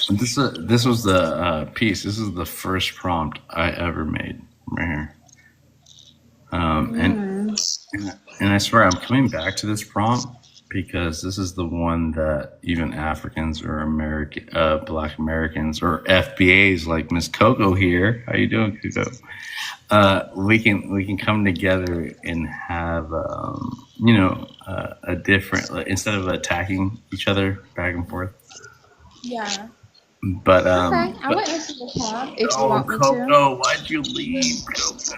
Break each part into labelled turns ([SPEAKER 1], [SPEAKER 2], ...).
[SPEAKER 1] This was the piece. This is the first prompt I ever made right here. Um, and
[SPEAKER 2] Mm.
[SPEAKER 1] and I swear I'm coming back to this prompt because this is the one that even Africans or American, Black Americans or FBAs like Miss Coco here. How you doing, Coco? We can come together and have a different, like, instead of attacking each other back and forth.
[SPEAKER 2] Yeah.
[SPEAKER 1] But
[SPEAKER 2] Okay. I would answer the prompt if you
[SPEAKER 1] oh,
[SPEAKER 2] want me to.
[SPEAKER 1] Coco, why'd you leave, Coco?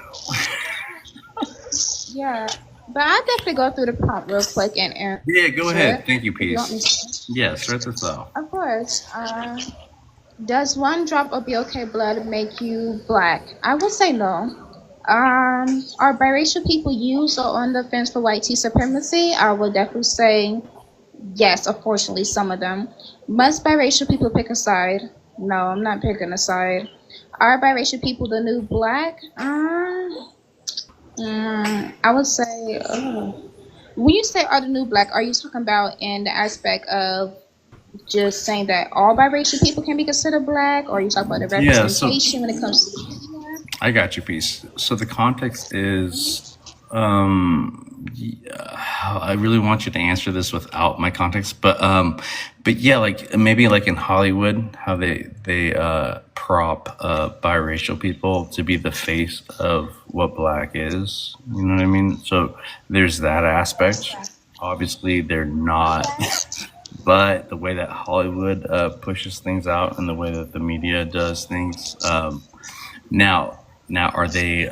[SPEAKER 2] Yeah. But I'll definitely go through the prompt real quick and
[SPEAKER 1] Yeah, go
[SPEAKER 2] answer
[SPEAKER 1] ahead.
[SPEAKER 2] it
[SPEAKER 1] Thank you,
[SPEAKER 2] if you want me
[SPEAKER 1] peace.
[SPEAKER 2] to.
[SPEAKER 1] Yeah, start this off.
[SPEAKER 2] Of course. Does one drop of BOK blood make you black? I would say no. Are biracial people used or on the fence for white tea supremacy? I would definitely say yes, unfortunately, some of them. Must biracial people pick a side? No, I'm not picking a side. Are biracial people the new black? I would say, when you say are the new black, are you talking about in the aspect of just saying that all biracial people can be considered black, or are you talking about the
[SPEAKER 1] Yeah, so
[SPEAKER 2] representation when it comes to media?
[SPEAKER 1] I got you, peace. So the context is, I really want you to answer this without my context, but yeah, like maybe like in Hollywood, how they prop biracial people to be the face of what black is. You know what I mean? So there's that aspect. Obviously, they're not, but the way that Hollywood pushes things out and the way that the media does things. Now, are they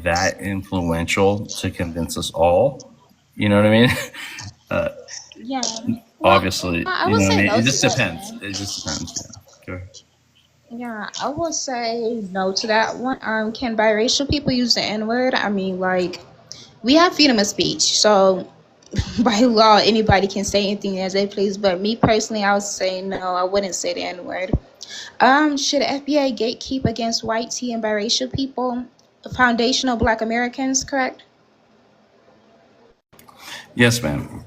[SPEAKER 1] that influential to convince us all? You know what I mean? uh,
[SPEAKER 2] Yeah. Well,
[SPEAKER 1] Obviously,
[SPEAKER 2] I
[SPEAKER 1] you
[SPEAKER 2] would
[SPEAKER 1] know what I
[SPEAKER 2] say
[SPEAKER 1] mean.
[SPEAKER 2] no
[SPEAKER 1] It
[SPEAKER 2] to
[SPEAKER 1] just
[SPEAKER 2] that
[SPEAKER 1] depends.
[SPEAKER 2] one.
[SPEAKER 1] It just depends. Yeah. Go ahead.
[SPEAKER 2] Yeah, I would say no to that one. Can biracial people use the N word? I mean, like, we have freedom of speech, so by law, anybody can say anything as they please. But me personally, I would say no. I wouldn't say the N word. Should FBA gatekeep against white tea and biracial people? Foundational Black Americans, correct?
[SPEAKER 1] Yes, ma'am.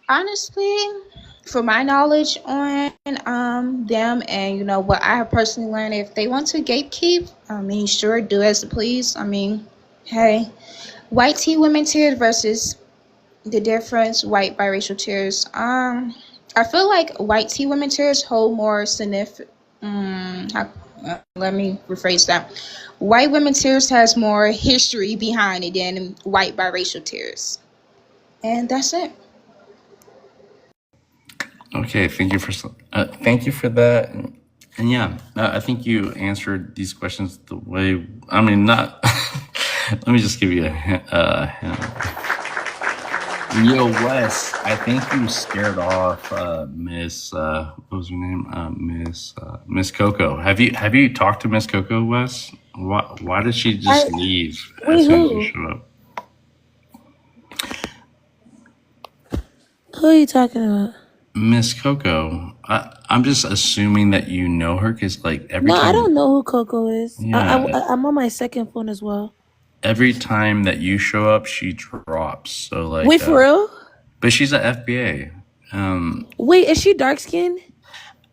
[SPEAKER 2] Honestly, for my knowledge on them and what I have personally learned, if they want to gatekeep, I mean, sure, do as you please. I mean, hey, white tea women tears versus the difference white biracial tears. I feel like white tea women tears hold more significant. Let me rephrase that. White women tears has more history behind it than white biracial tears, and that's it.
[SPEAKER 1] Okay. Thank you for that. And yeah, I think you answered these questions the way. I mean, not. Let me just give you a hint. Yo, Wes, I think you scared off Miss. What was her name? Miss Coco. Have you talked to Miss Coco, Wes? Why did she
[SPEAKER 3] I,
[SPEAKER 1] just leave as
[SPEAKER 3] wait,
[SPEAKER 1] soon as you
[SPEAKER 3] who?
[SPEAKER 1] showed up?
[SPEAKER 3] Who are you talking about?
[SPEAKER 1] Miss Coco. I'm just assuming that you know her because like every
[SPEAKER 3] No, I
[SPEAKER 1] time,
[SPEAKER 3] don't know who Coco is.
[SPEAKER 1] yeah,
[SPEAKER 3] I'm on my second phone as well.
[SPEAKER 1] every time that you show up, she drops. So like,
[SPEAKER 3] Wait, for real?
[SPEAKER 1] but she's a FBA.
[SPEAKER 3] Wait, is she dark skinned?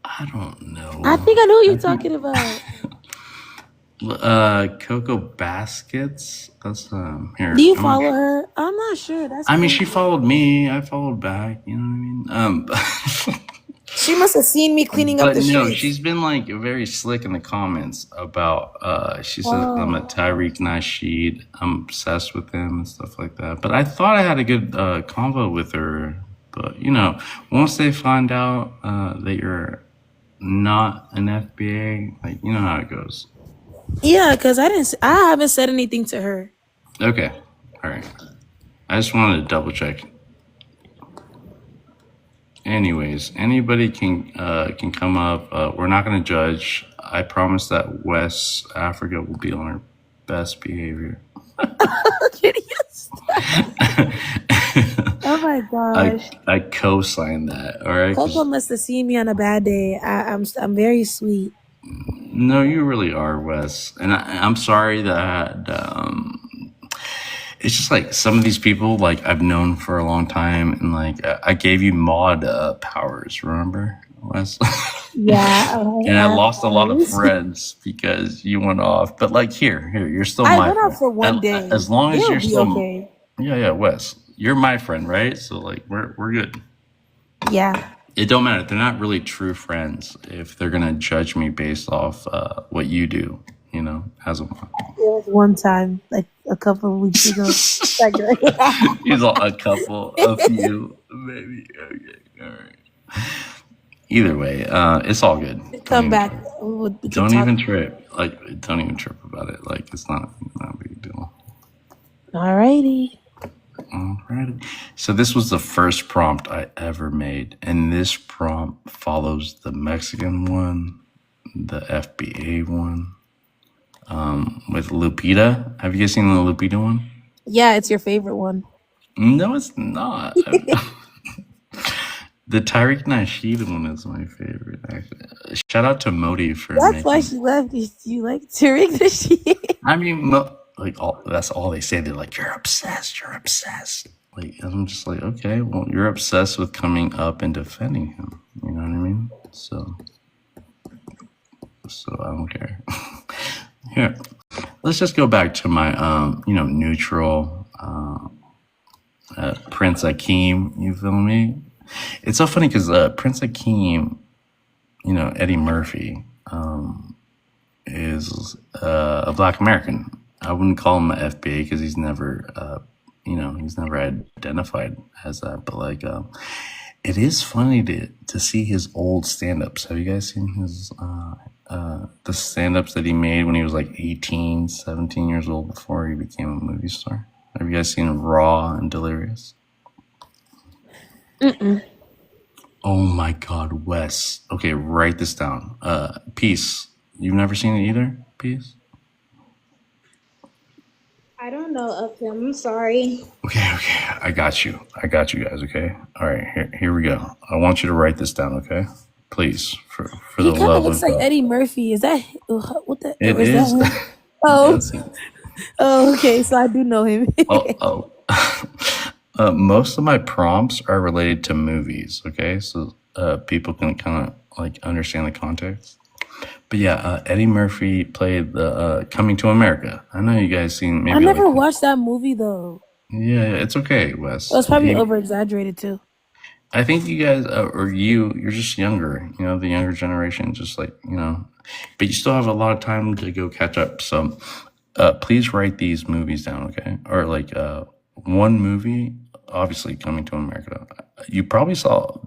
[SPEAKER 1] I don't
[SPEAKER 3] I
[SPEAKER 1] know.
[SPEAKER 3] think I know who
[SPEAKER 1] I
[SPEAKER 3] you're
[SPEAKER 1] think
[SPEAKER 3] talking about.
[SPEAKER 1] Coco Baskets. That's
[SPEAKER 3] Do
[SPEAKER 1] here.
[SPEAKER 3] you follow her? I'm not sure. That's
[SPEAKER 1] I mean, she
[SPEAKER 3] crazy.
[SPEAKER 1] followed me. I followed back. You know what I mean?
[SPEAKER 3] She must have seen me cleaning up
[SPEAKER 1] But
[SPEAKER 3] the
[SPEAKER 1] no,
[SPEAKER 3] streets.
[SPEAKER 1] she's been like very slick in the comments about. She says I'm a
[SPEAKER 3] Oh,
[SPEAKER 1] Tyreek Nasheed. I'm obsessed with him and stuff like that. But I thought I had a good convo with her. But once they find out that you're not an FBA, like you know how it goes.
[SPEAKER 3] yeah, because I haven't said anything to her.
[SPEAKER 1] Okay, all right. I just wanted to double check. Anyways, anybody can come up. We're not going to judge. I promise that West Africa will be on her best behavior.
[SPEAKER 3] Yes. Oh my
[SPEAKER 1] I
[SPEAKER 3] gosh.
[SPEAKER 1] I co-sign that. All right.
[SPEAKER 3] Coco must have seen me on a bad day. I'm very sweet.
[SPEAKER 1] No, you really are, Wes. And I'm sorry that it's just like some of these people like I've known for a long time, and like I gave you mod powers, remember, Wes?
[SPEAKER 3] Yeah,
[SPEAKER 1] And I lost a lot of
[SPEAKER 3] always.
[SPEAKER 1] friends because you went off. But like here, you're still
[SPEAKER 3] I
[SPEAKER 1] my
[SPEAKER 3] went out
[SPEAKER 1] friend.
[SPEAKER 3] for one day.
[SPEAKER 1] As long as
[SPEAKER 3] They'll
[SPEAKER 1] you're
[SPEAKER 3] be
[SPEAKER 1] still,
[SPEAKER 3] okay.
[SPEAKER 1] yeah, Wes, you're my friend, right? So like we're good.
[SPEAKER 3] Yeah.
[SPEAKER 1] It don't matter. They're not really true friends if they're gonna judge me based off what you do, as a mod.
[SPEAKER 3] There was one time, like a couple of weeks ago. Like,
[SPEAKER 1] He's all a couple, a few, maybe. Okay, all right. Either way, it's all good.
[SPEAKER 3] come back. We can
[SPEAKER 1] Don't
[SPEAKER 3] talk.
[SPEAKER 1] even trip. Like, don't even trip about it. Like, it's not a big deal.
[SPEAKER 3] Alrighty.
[SPEAKER 1] Alrighty. So this was the first prompt I ever made, and this prompt follows the Mexican one, the FBA one, with Lupita. Have you guys seen the Lupita one?
[SPEAKER 3] Yeah, it's your favorite one.
[SPEAKER 1] No, it's not. The Tariq Nasheed one is my favorite, actually. Shout out to Modi for
[SPEAKER 3] That's why
[SPEAKER 1] making.
[SPEAKER 3] she left. You like Tariq Nasheed.
[SPEAKER 1] I mean, that's all they say. They're like, "You're obsessed. You're obsessed." Like, I'm just like, okay, well, you're obsessed with coming up and defending him. You know what I mean? So I don't care. Here, let's just go back to my, neutral Prince Akeem. You feel me? It's so funny because Prince Akeem, Eddie Murphy, is a Black American. I wouldn't call him an FBA because he's never, he's never identified as that. But like, it is funny to see his old stand-ups. Have you guys seen his the stand-ups that he made when he was like 18, 17 years old before he became a movie star? Have you guys seen Raw and Delirious? Oh my God, Wes. Okay, write this down. Peace. You've never seen it either? Peace?
[SPEAKER 2] I don't know of him. I'm sorry.
[SPEAKER 1] Okay. I got you guys, okay? All right, here we go. I want you to write this down, okay? Please, for
[SPEAKER 3] He
[SPEAKER 1] the
[SPEAKER 3] kind of
[SPEAKER 1] love
[SPEAKER 3] looks
[SPEAKER 1] of
[SPEAKER 3] like
[SPEAKER 1] God.
[SPEAKER 3] Eddie Murphy. Is that what the?
[SPEAKER 1] It
[SPEAKER 3] Or is that
[SPEAKER 1] is.
[SPEAKER 3] him? Oh,
[SPEAKER 1] That's it.
[SPEAKER 3] oh, okay. So I do know him.
[SPEAKER 1] Oh. Most of my prompts are related to movies, okay? So people can kind of like understand the context. But yeah, Eddie Murphy played the Coming to America. I know you guys seen
[SPEAKER 3] I
[SPEAKER 1] maybe
[SPEAKER 3] never
[SPEAKER 1] like,
[SPEAKER 3] watched that movie though.
[SPEAKER 1] yeah, it's okay,
[SPEAKER 3] It
[SPEAKER 1] Wes.
[SPEAKER 3] was probably over exaggerated too.
[SPEAKER 1] I think you guys, or you're just younger, the younger generation, just like, but you still have a lot of time to go catch up. So please write these movies down, okay? Or like one movie, obviously Coming to America. You probably saw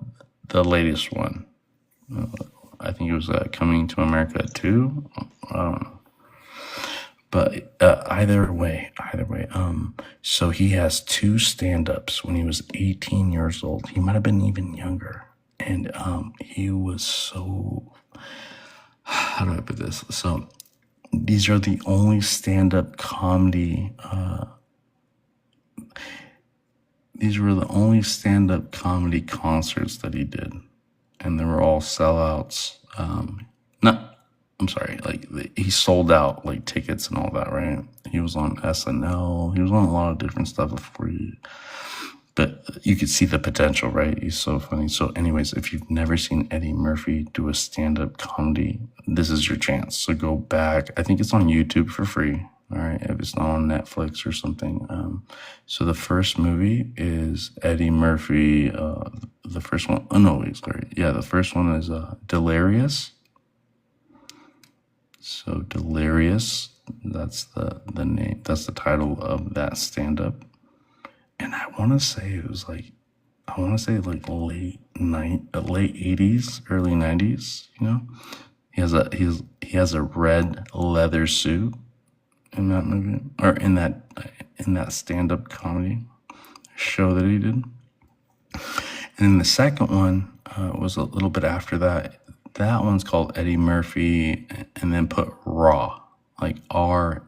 [SPEAKER 1] the latest one. I think it was Coming to America 2. I don't know. But either way, so he has two stand-ups when he was 18 years old. He might have been even younger. And he was so, how do I put this? So these are the only stand-up comedy, these were the only stand-up comedy concerts that he did. And they were all sellouts. I'm sorry, like he sold out like tickets and all that, right? He was on SNL. He was on a lot of different stuff before but you could see the potential, right? He's so funny. So anyways, if you've never seen Eddie Murphy do a stand-up comedy, this is your chance. So go back. I think it's on YouTube for free. All right, if it's not on Netflix or something. So the first movie is Eddie Murphy. The first one, the first one is Delirious. So Delirious, that's the name, that's the title of that stand-up. And I want to say it was like, late 80s, early 90s, He has a red leather suit in that movie, or in that stand-up comedy show that he did. And then the second one was a little bit after that. That one's called Eddie Murphy, and then put Raw, like RAW,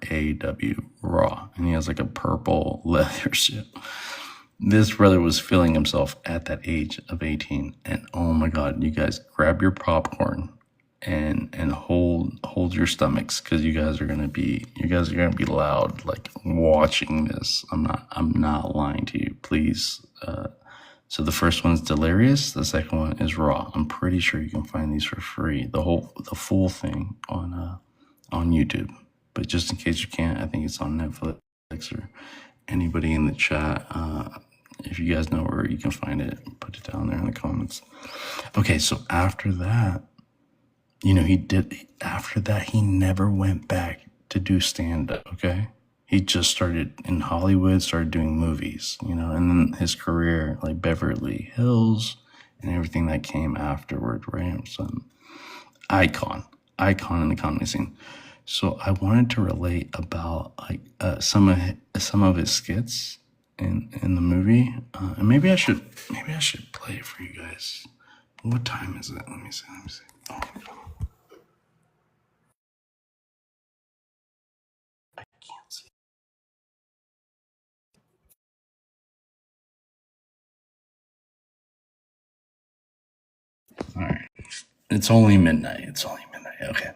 [SPEAKER 1] Raw. And he has like a purple leather suit. This brother was feeling himself at that age of 18. And oh my God, you guys grab your popcorn and hold your stomachs because you guys are gonna be loud like watching this. I'm not lying to you. Please. So the first one's Delirious. The second one is Raw. I'm pretty sure you can find these for free. The full thing on YouTube. But just in case you can't, I think it's on Netflix or anybody in the chat. If you guys know where you can find it, put it down there in the comments. Okay, so after that, after that, he never went back to do stand up, okay? He just started in Hollywood, started doing movies, and then his career, like Beverly Hills and everything that came afterward, right? So, icon in the comedy scene. So I wanted to relate about like some of his skits in the movie, and maybe I should play it for you guys. What time is it? Let me see. Oh my God. I can't see. All right. It's only midnight. Okay.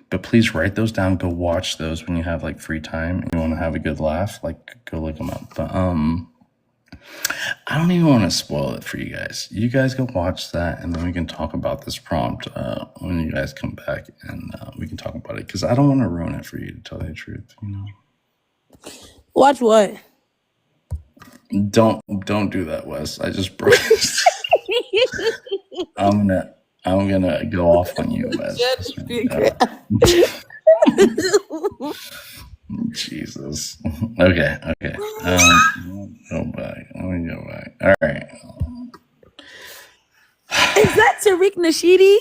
[SPEAKER 1] But please write those down. Go watch those when you have like free time and you want to have a good laugh. Like, go look them up. But I don't even want to spoil it for you guys. You guys go watch that, and then we can talk about this prompt when you guys come back, and we can talk about it because I don't want to ruin it for you, to tell you the truth.
[SPEAKER 3] Watch what?
[SPEAKER 1] Don't do that, Wes. I just broke. I'm gonna go off on you, Wes. Jesus. Okay. Go back. Let me go back. All right.
[SPEAKER 3] Is that Tariq Nasheedi?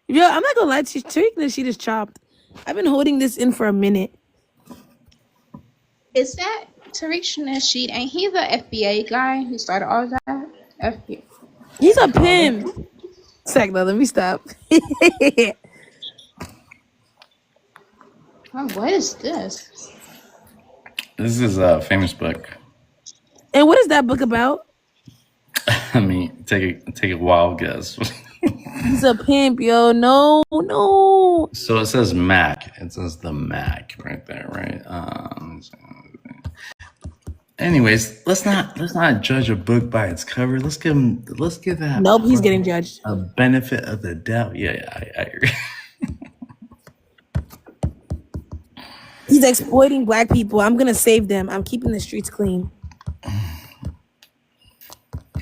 [SPEAKER 3] Yo, I'm not gonna lie to you. Tariq Nasheed is chopped. I've been holding this in for a minute.
[SPEAKER 2] Is that Tariq Nasheed? Ain't he the FBA guy who started all that? FBA.
[SPEAKER 3] He's a pimp. Let me stop.
[SPEAKER 2] Oh, what is this?
[SPEAKER 1] This is a famous book.
[SPEAKER 3] And what is that book about?
[SPEAKER 1] I mean, take a wild guess.
[SPEAKER 3] He's a pimp, yo. No.
[SPEAKER 1] So it says Mac. It says the Mac right there, right? Anyways, let's not judge a book by its cover. Let's give that.
[SPEAKER 3] Nope, he's getting judged.
[SPEAKER 1] A benefit of the doubt. Yeah, I agree.
[SPEAKER 3] He's exploiting black people. I'm gonna save them. I'm keeping the streets clean.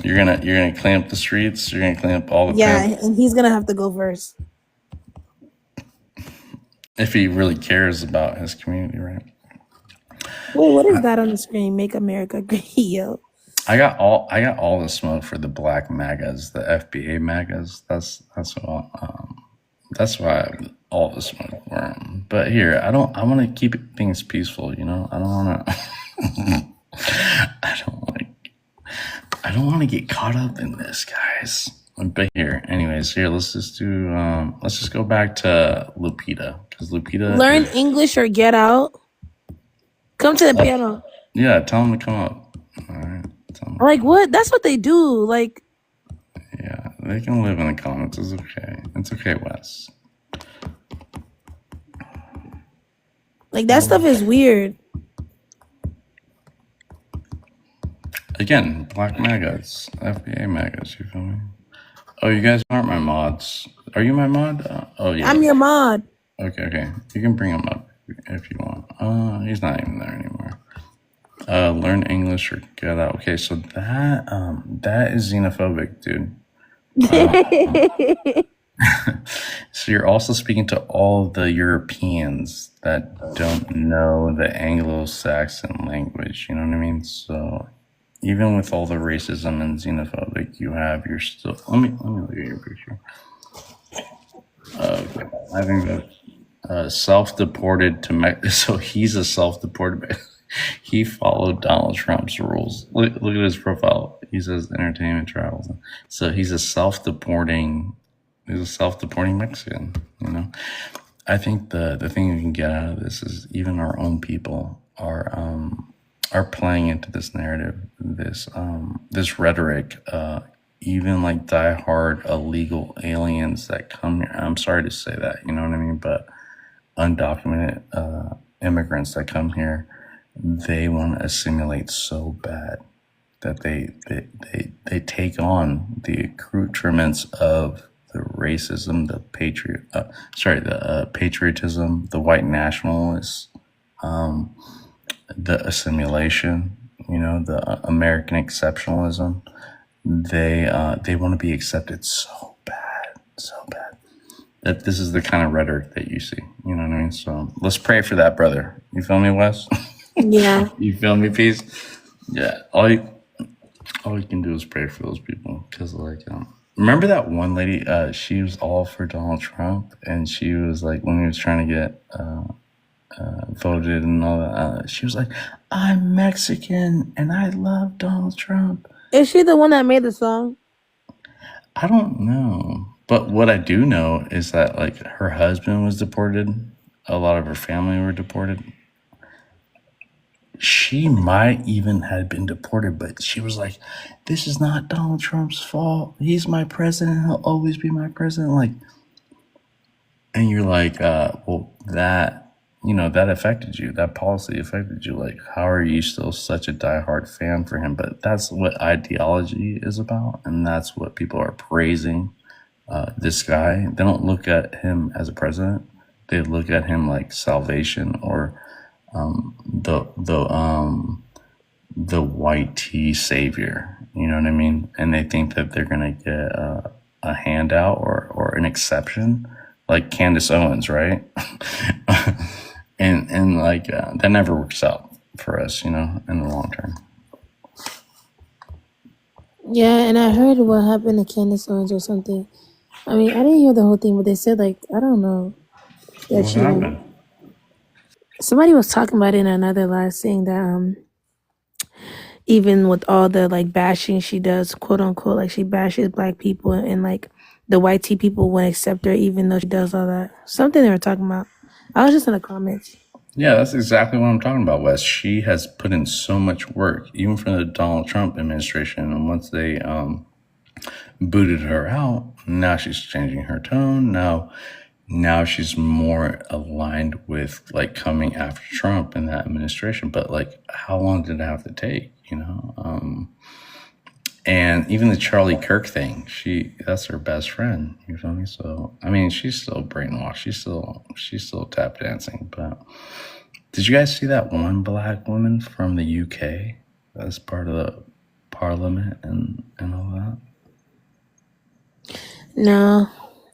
[SPEAKER 1] You're gonna clean up the streets. You're gonna clean up all the
[SPEAKER 3] and he's gonna have to go first
[SPEAKER 1] if he really cares about his community, right?
[SPEAKER 3] Wait, what is that on the screen? Make America Great, yo.
[SPEAKER 1] I got all the smoke for the black MAGAs, the FBA MAGAs. That's why all the smoke for them. But here, I want to keep things peaceful. I don't want to. I don't want to get caught up in this, guys. But here, anyways, let's just go back to Lupita, because Lupita
[SPEAKER 3] learn English or get out. Come to the piano.
[SPEAKER 1] Yeah, tell them to come up. All right.
[SPEAKER 3] Like what? That's what they do. Like.
[SPEAKER 1] Yeah, they can live in the comments. It's okay. It's okay, Wes.
[SPEAKER 3] Like that stuff is weird.
[SPEAKER 1] Again, black MAGAs, FBA MAGAs, you feel me? Oh, you guys aren't my mods. Are you my mod? Oh, yeah.
[SPEAKER 3] I'm your mod.
[SPEAKER 1] Okay. You can bring him up if you want. He's not even there anymore. Learn English or get out. Okay, so that is xenophobic, dude. So you're also speaking to all the Europeans that don't know the Anglo-Saxon language. You know what I mean? So even with all the racism and xenophobic you're still. Let me look at your picture. Okay, I think that self-deported to Mexico. So he's a self-deported. He followed Donald Trump's rules. Look at his profile. He says entertainment travels. So he's a self-deporting Mexican. I think the thing we can get out of this is even our own people are playing into this narrative, this rhetoric even like diehard illegal aliens that come here. I'm sorry to say that, you know what I mean? But undocumented immigrants that come here, they want to assimilate so bad that they take on the accoutrements of the racism, the patriotism, the white nationalists, the assimilation, the American exceptionalism. They want to be accepted so bad, so bad that this is the kind of rhetoric that you see. You know what I mean? So let's pray for that brother. You feel me, Wes?
[SPEAKER 3] Yeah.
[SPEAKER 1] You feel me, Peace? Yeah. All you can do is pray for those people, because remember that one lady? She was all for Donald Trump, and she was like, when he was trying to get voted and all that, she was like, "I'm Mexican and I love Donald Trump."
[SPEAKER 3] Is she the one that made the song?
[SPEAKER 1] I don't know, but what I do know is that like her husband was deported, a lot of her family were deported. She might even have been deported, but she was like, "This is not Donald Trump's fault. He's my president. He'll always be my president." Like, and you're like, well, that affected you. That policy affected you. Like, how are you still such a diehard fan for him? But that's what ideology is about, and that's what people are praising. This guy, they don't look at him as a president. They look at him like salvation, or the white tea savior. You know what I mean? And they think that they're gonna get a handout or an exception, like Candace Owens, right? and like that never works out for us, in the long term.
[SPEAKER 3] Yeah, and I heard what happened to Candace Owens or something. I mean, I didn't hear the whole thing, but they said like, I don't know, that
[SPEAKER 1] What
[SPEAKER 3] she
[SPEAKER 1] happened?
[SPEAKER 3] somebody was talking about it in another live, saying that even with all the like bashing she does, quote unquote, like she bashes black people, and like the white tea people won't accept her even though she does all that. Something they were talking about. I was just in the comments.
[SPEAKER 1] Yeah, that's exactly what I'm talking about, Wes. She has put in so much work, even from the Donald Trump administration. And once they booted her out, now she's changing her tone. Now she's more aligned with like coming after Trump and that administration. But like, how long did it have to take? And even the Charlie Kirk thing, that's her best friend. You feel me? So I mean, she's still brainwashed. She's still tap dancing. But did you guys see that one black woman from the UK as part of the parliament and all that?
[SPEAKER 3] No,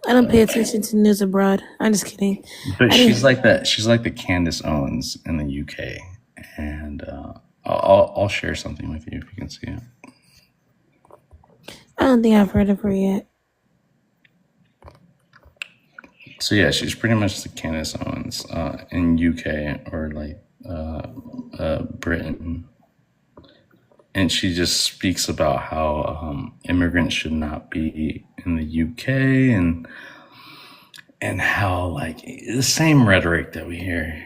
[SPEAKER 3] I don't pay attention to news abroad. I'm just kidding.
[SPEAKER 1] But she's like that. She's like the Candace Owens in the UK, and I'll share something with you if you can see it.
[SPEAKER 3] I don't think I've heard of her yet.
[SPEAKER 1] So yeah, she's pretty much the Candace Owens in UK or like Britain, and she just speaks about how immigrants should not be in the UK, and how like the same rhetoric that we hear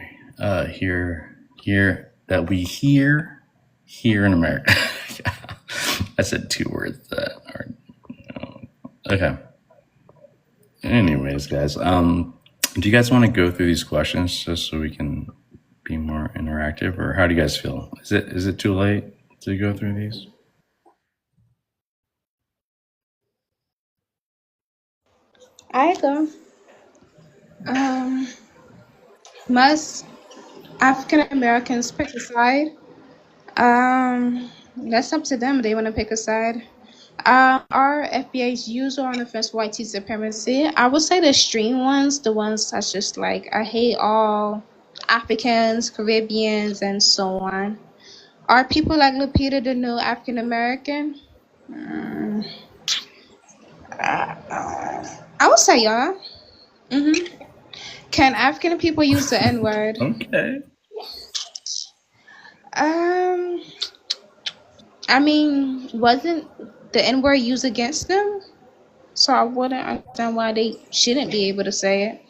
[SPEAKER 1] here in America. I said 2 words that are okay. Anyways, guys, do you guys want to go through these questions just so we can be more interactive, or how do you guys feel? Is it too late to go through these?
[SPEAKER 2] I go. Must African Americans pick a side? That's up to them. They want to pick a side. Are FBA's user on the fence white tea supremacy? I would say the extreme ones, the ones that's just like, I hate all Africans, Caribbeans, and so on. Are people like Lupita the new African American? I would say yeah. Can African people use the N-word?
[SPEAKER 1] Okay.
[SPEAKER 2] I mean, wasn't the N-word used against them? So I wouldn't understand why they shouldn't be able to say it.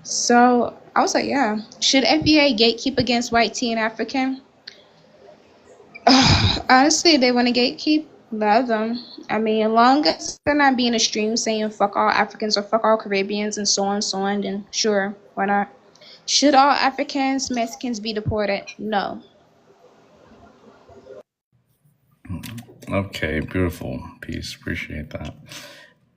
[SPEAKER 2] So I was like, yeah. Should FBA gatekeep against white tea and African? Honestly, they want to gatekeep. Love them. I mean, as long as they're not being extreme, saying fuck all Africans or fuck all Caribbeans and so on, then sure, why not? Should all Africans, Mexicans be deported? No.
[SPEAKER 1] Okay, beautiful piece. Appreciate that.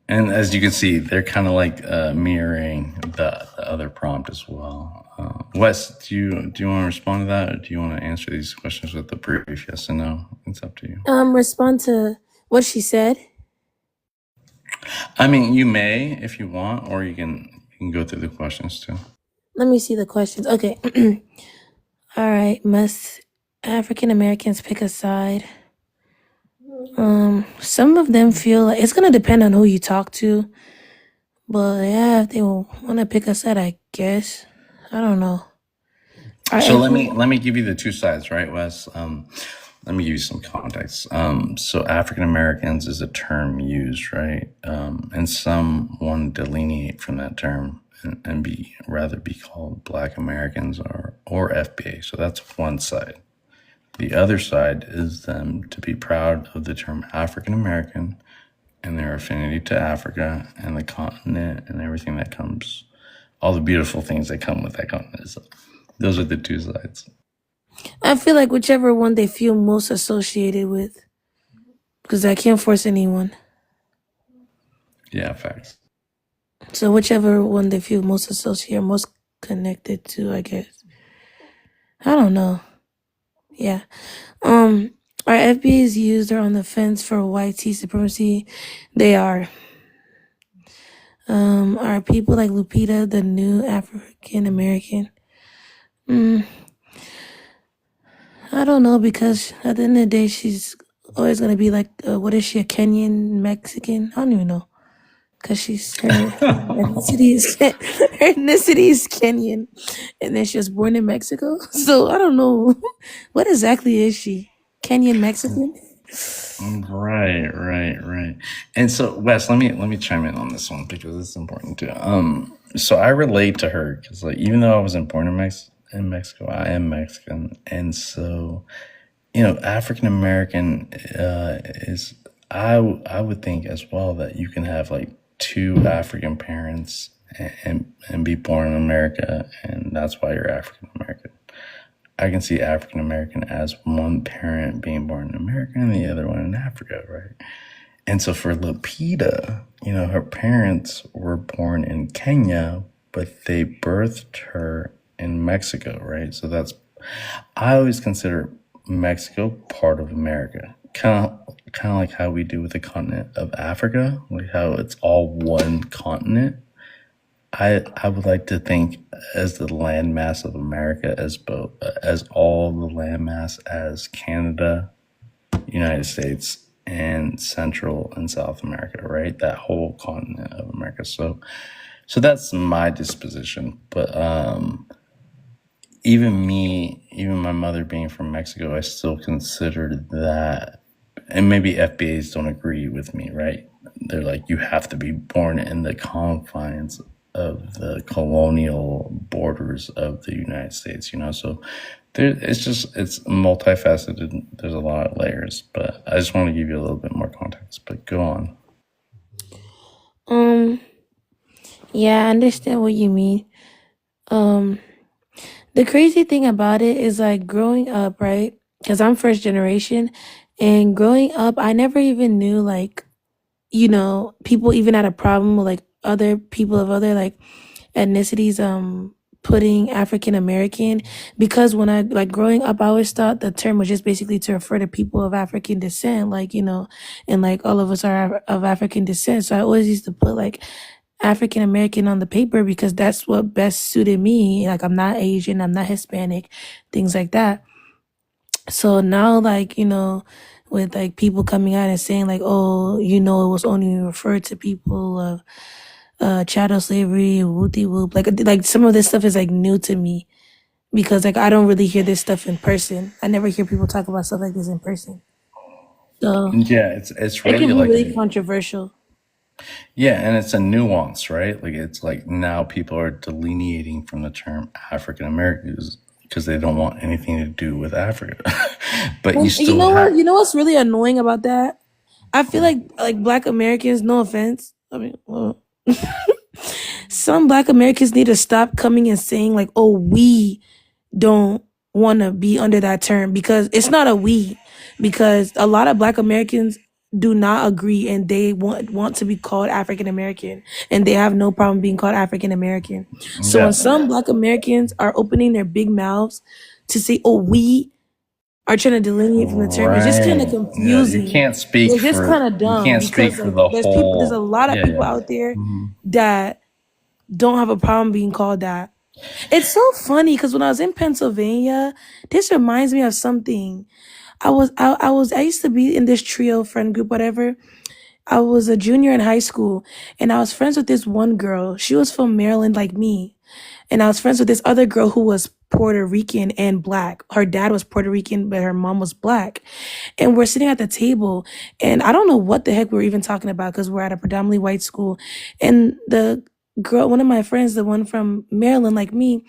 [SPEAKER 1] And as you can see, they're kind of like mirroring the other prompt as well. Wes, do you want to respond to that, or do you want to answer these questions with a brief yes and no? It's up to you.
[SPEAKER 3] Respond to what she said.
[SPEAKER 1] I mean, you may if you want, or you can go through the questions too.
[SPEAKER 3] Let me see the questions. Okay. All right. Must African Americans pick a side? Some of them feel like it's gonna depend on who you talk to, but yeah, if they will want to pick a side, I guess. I don't know.
[SPEAKER 1] So let me give you the two sides, right, Wes? Let me give you some context. So African Americans is a term used, right? And some want to delineate from that term and be called Black Americans or FBA. So that's one side. The other side is them to be proud of the term African American and their affinity to Africa and the continent and everything that comes, all the beautiful things that come with that continent. So those are the two sides.
[SPEAKER 3] I feel like whichever one they feel most associated with, because I can't force anyone.
[SPEAKER 1] Yeah, facts.
[SPEAKER 3] So whichever one they feel most associated, most connected to, I guess. I don't know. Yeah. Are FBAs used or on the fence for white tea supremacy? They are. Are people like Lupita the new African American? I don't know, because at the end of the day, she's always gonna be like, what is she, a Kenyan Mexican? I don't even know, because her ethnicity is Kenyan, and then she was born in Mexico. So I don't know, what exactly is she? Kenyan Mexican?
[SPEAKER 1] Right. And so, Wes, let me chime in on this one because it's important too. So I relate to her because, like, even though I wasn't born in Mexico, I am Mexican, and so African American is I would think as well that you can have like two African parents and be born in America, and that's why you're African American. I can see African American as one parent being born in America and the other one in Africa, right? And so for Lupita, her parents were born in Kenya, but they birthed her in Mexico, right? So I always consider Mexico part of America, kind of like how we do with the continent of Africa, like how it's all one continent. I would like to think as the landmass of America as all the landmass as Canada, United States, and Central and South America, right? That whole continent of America. So that's my disposition. But even my mother being from Mexico, I still consider that, and maybe FBAs don't agree with me, right? They're like, you have to be born in the confines of the colonial borders of the United States, so it's multifaceted. There's a lot of layers, but I just want to give you a little bit more context, but go on.
[SPEAKER 3] Yeah, I understand what you mean. The crazy thing about it is, like, growing up, right? Because I'm first generation, and growing up, I never even knew, like, people even had a problem with, like, other people of other, like, ethnicities putting African American, because when I, like, growing up, I always thought the term was just basically to refer to people of African descent, like, and like all of us are of African descent. So I always used to put like African American on the paper because that's what best suited me. Like, I'm not Asian, I'm not Hispanic, things like that. So now, like, with like people coming out and saying like, oh, it was only referred to people of chattel slavery, whoopty whoop. Like some of this stuff is like new to me because like I don't really hear this stuff in person. I never hear people talk about stuff like this in person. So
[SPEAKER 1] yeah, it's
[SPEAKER 3] it
[SPEAKER 1] really
[SPEAKER 3] can be
[SPEAKER 1] like
[SPEAKER 3] really controversial.
[SPEAKER 1] Yeah, and it's a nuance, right? Like it's like now people are delineating from the term African Americans because they don't want anything to do with Africa. But you
[SPEAKER 3] You
[SPEAKER 1] still
[SPEAKER 3] know
[SPEAKER 1] have
[SPEAKER 3] what? You know what's really annoying about that? I feel like Black Americans. No offense. I mean, well, some Black Americans need to stop coming and saying like, "Oh, we don't want to be under that term," because it's not a we. Because a lot of Black Americans do not agree and they want to be called African American and they have no problem being called African American. So when
[SPEAKER 1] Yeah.
[SPEAKER 3] some Black Americans are opening their big mouths to say, "Oh, we are trying to delineate from the term," it's just kind of
[SPEAKER 1] Right. Yeah. You
[SPEAKER 3] confusing.
[SPEAKER 1] can't speak
[SPEAKER 3] It's just
[SPEAKER 1] for
[SPEAKER 3] kind of
[SPEAKER 1] you
[SPEAKER 3] dumb
[SPEAKER 1] can't speak
[SPEAKER 3] because
[SPEAKER 1] for
[SPEAKER 3] like
[SPEAKER 1] the
[SPEAKER 3] there's a
[SPEAKER 1] whole.
[SPEAKER 3] lot of
[SPEAKER 1] Yeah.
[SPEAKER 3] people
[SPEAKER 1] Yeah.
[SPEAKER 3] out there
[SPEAKER 1] hmm
[SPEAKER 3] that don't have a problem being called that. It's so funny because when I was in Pennsylvania, this reminds me of something. I used to be in this trio friend group, whatever. I was a junior in high school and I was friends with this one girl. She was from Maryland like me. And I was friends with this other girl who was Puerto Rican and black. Her dad was Puerto Rican, but her mom was black. And we're sitting at the table, and I don't know what the heck we were even talking about because we're at a predominantly white school. And the girl, one of my friends, the one from Maryland, like me,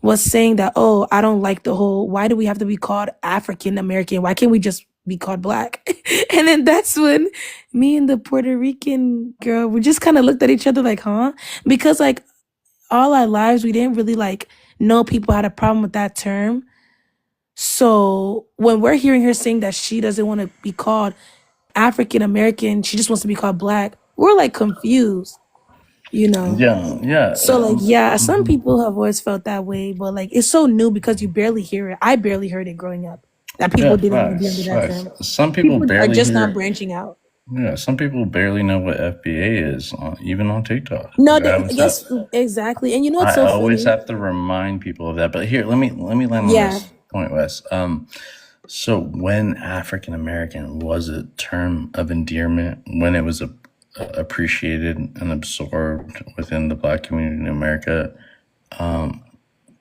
[SPEAKER 3] was saying that, "Oh, I don't like the whole, why do we have to be called African American? Why can't we just be called black?" And then that's when me and the Puerto Rican girl, we just kind of looked at each other like, huh? Because like all our lives, we didn't really like know people had a problem with that term. So when we're hearing her saying that she doesn't want to be called African American, she just wants to be called black, we're like confused, you know?
[SPEAKER 1] Yeah. Yeah.
[SPEAKER 3] So like, yeah, some
[SPEAKER 1] Mhm.
[SPEAKER 3] people have always felt that way, but like it's so new because you barely hear it. I barely heard it growing up that
[SPEAKER 1] Yeah.
[SPEAKER 3] people didn't want to be under
[SPEAKER 1] Facts.
[SPEAKER 3] that
[SPEAKER 1] Facts.
[SPEAKER 3] term.
[SPEAKER 1] Some people
[SPEAKER 3] People are
[SPEAKER 1] barely
[SPEAKER 3] just
[SPEAKER 1] hear
[SPEAKER 3] not
[SPEAKER 1] it.
[SPEAKER 3] branching out.
[SPEAKER 1] Yeah. Some people barely know what FBA is, even on TikTok.
[SPEAKER 3] No,
[SPEAKER 1] Like, I always have.
[SPEAKER 3] yes, exactly. And you know what's
[SPEAKER 1] I
[SPEAKER 3] so
[SPEAKER 1] always
[SPEAKER 3] funny?
[SPEAKER 1] have to remind people of that. But here, let me land on
[SPEAKER 3] Yeah.
[SPEAKER 1] this point, Wes. So when African American was a term of endearment, when it was appreciated and absorbed within the Black community in America,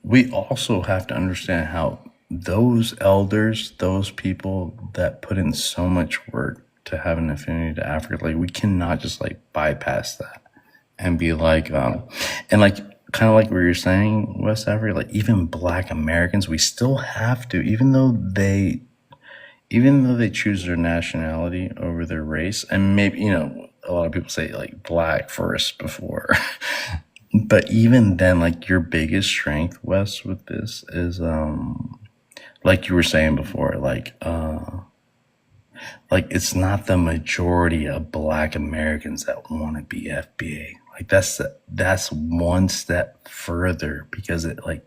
[SPEAKER 1] we also have to understand how those elders, those people that put in so much work to have an affinity to Africa, like we cannot just like bypass that and be like, and like kind of like what you're saying, West Africa, like even Black Americans, we still have to, even though they choose their nationality over their race, and maybe a lot of people say like Black first before, but even then, like your biggest strength, Wes, with this is like you were saying before, like it's not the majority of Black Americans that want to be FBA. Like that's one step further because it like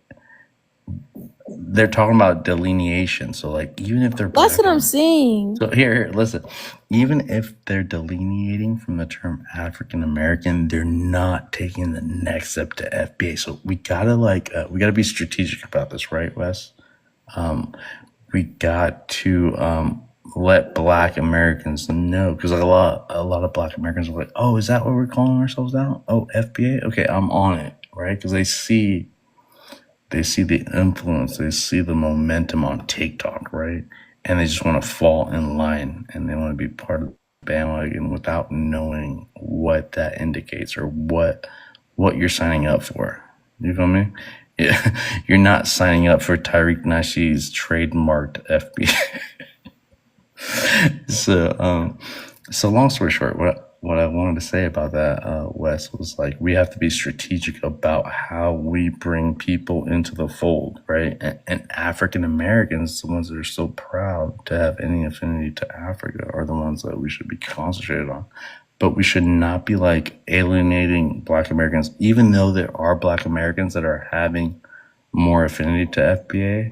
[SPEAKER 1] they're talking about delineation. So like even if they're
[SPEAKER 3] That's
[SPEAKER 1] Black,
[SPEAKER 3] what I'm saying.
[SPEAKER 1] so here, listen. Even if they're delineating from the term African American, they're not taking the next step to FBA. So we gotta be strategic about this, right, Wes? We got to let Black Americans know because a lot of Black Americans are like, oh, is that what we're calling ourselves now? Oh, FBA. Okay, I'm on it, right? Because they see the influence, they see the momentum on TikTok, right? And they just want to fall in line and they want to be part of the bandwagon without knowing what that indicates or what you're signing up for. You feel me? Yeah. You're not signing up for Tariq Nasheed's trademarked FBA. So long story short, what I wanted to say about that, Wes, was like we have to be strategic about how we bring people into the fold, right? And African Americans, the ones that are so proud to have any affinity to Africa, are the ones that we should be concentrated on. But we should not be like alienating Black Americans, even though there are Black Americans that are having more affinity to FBA,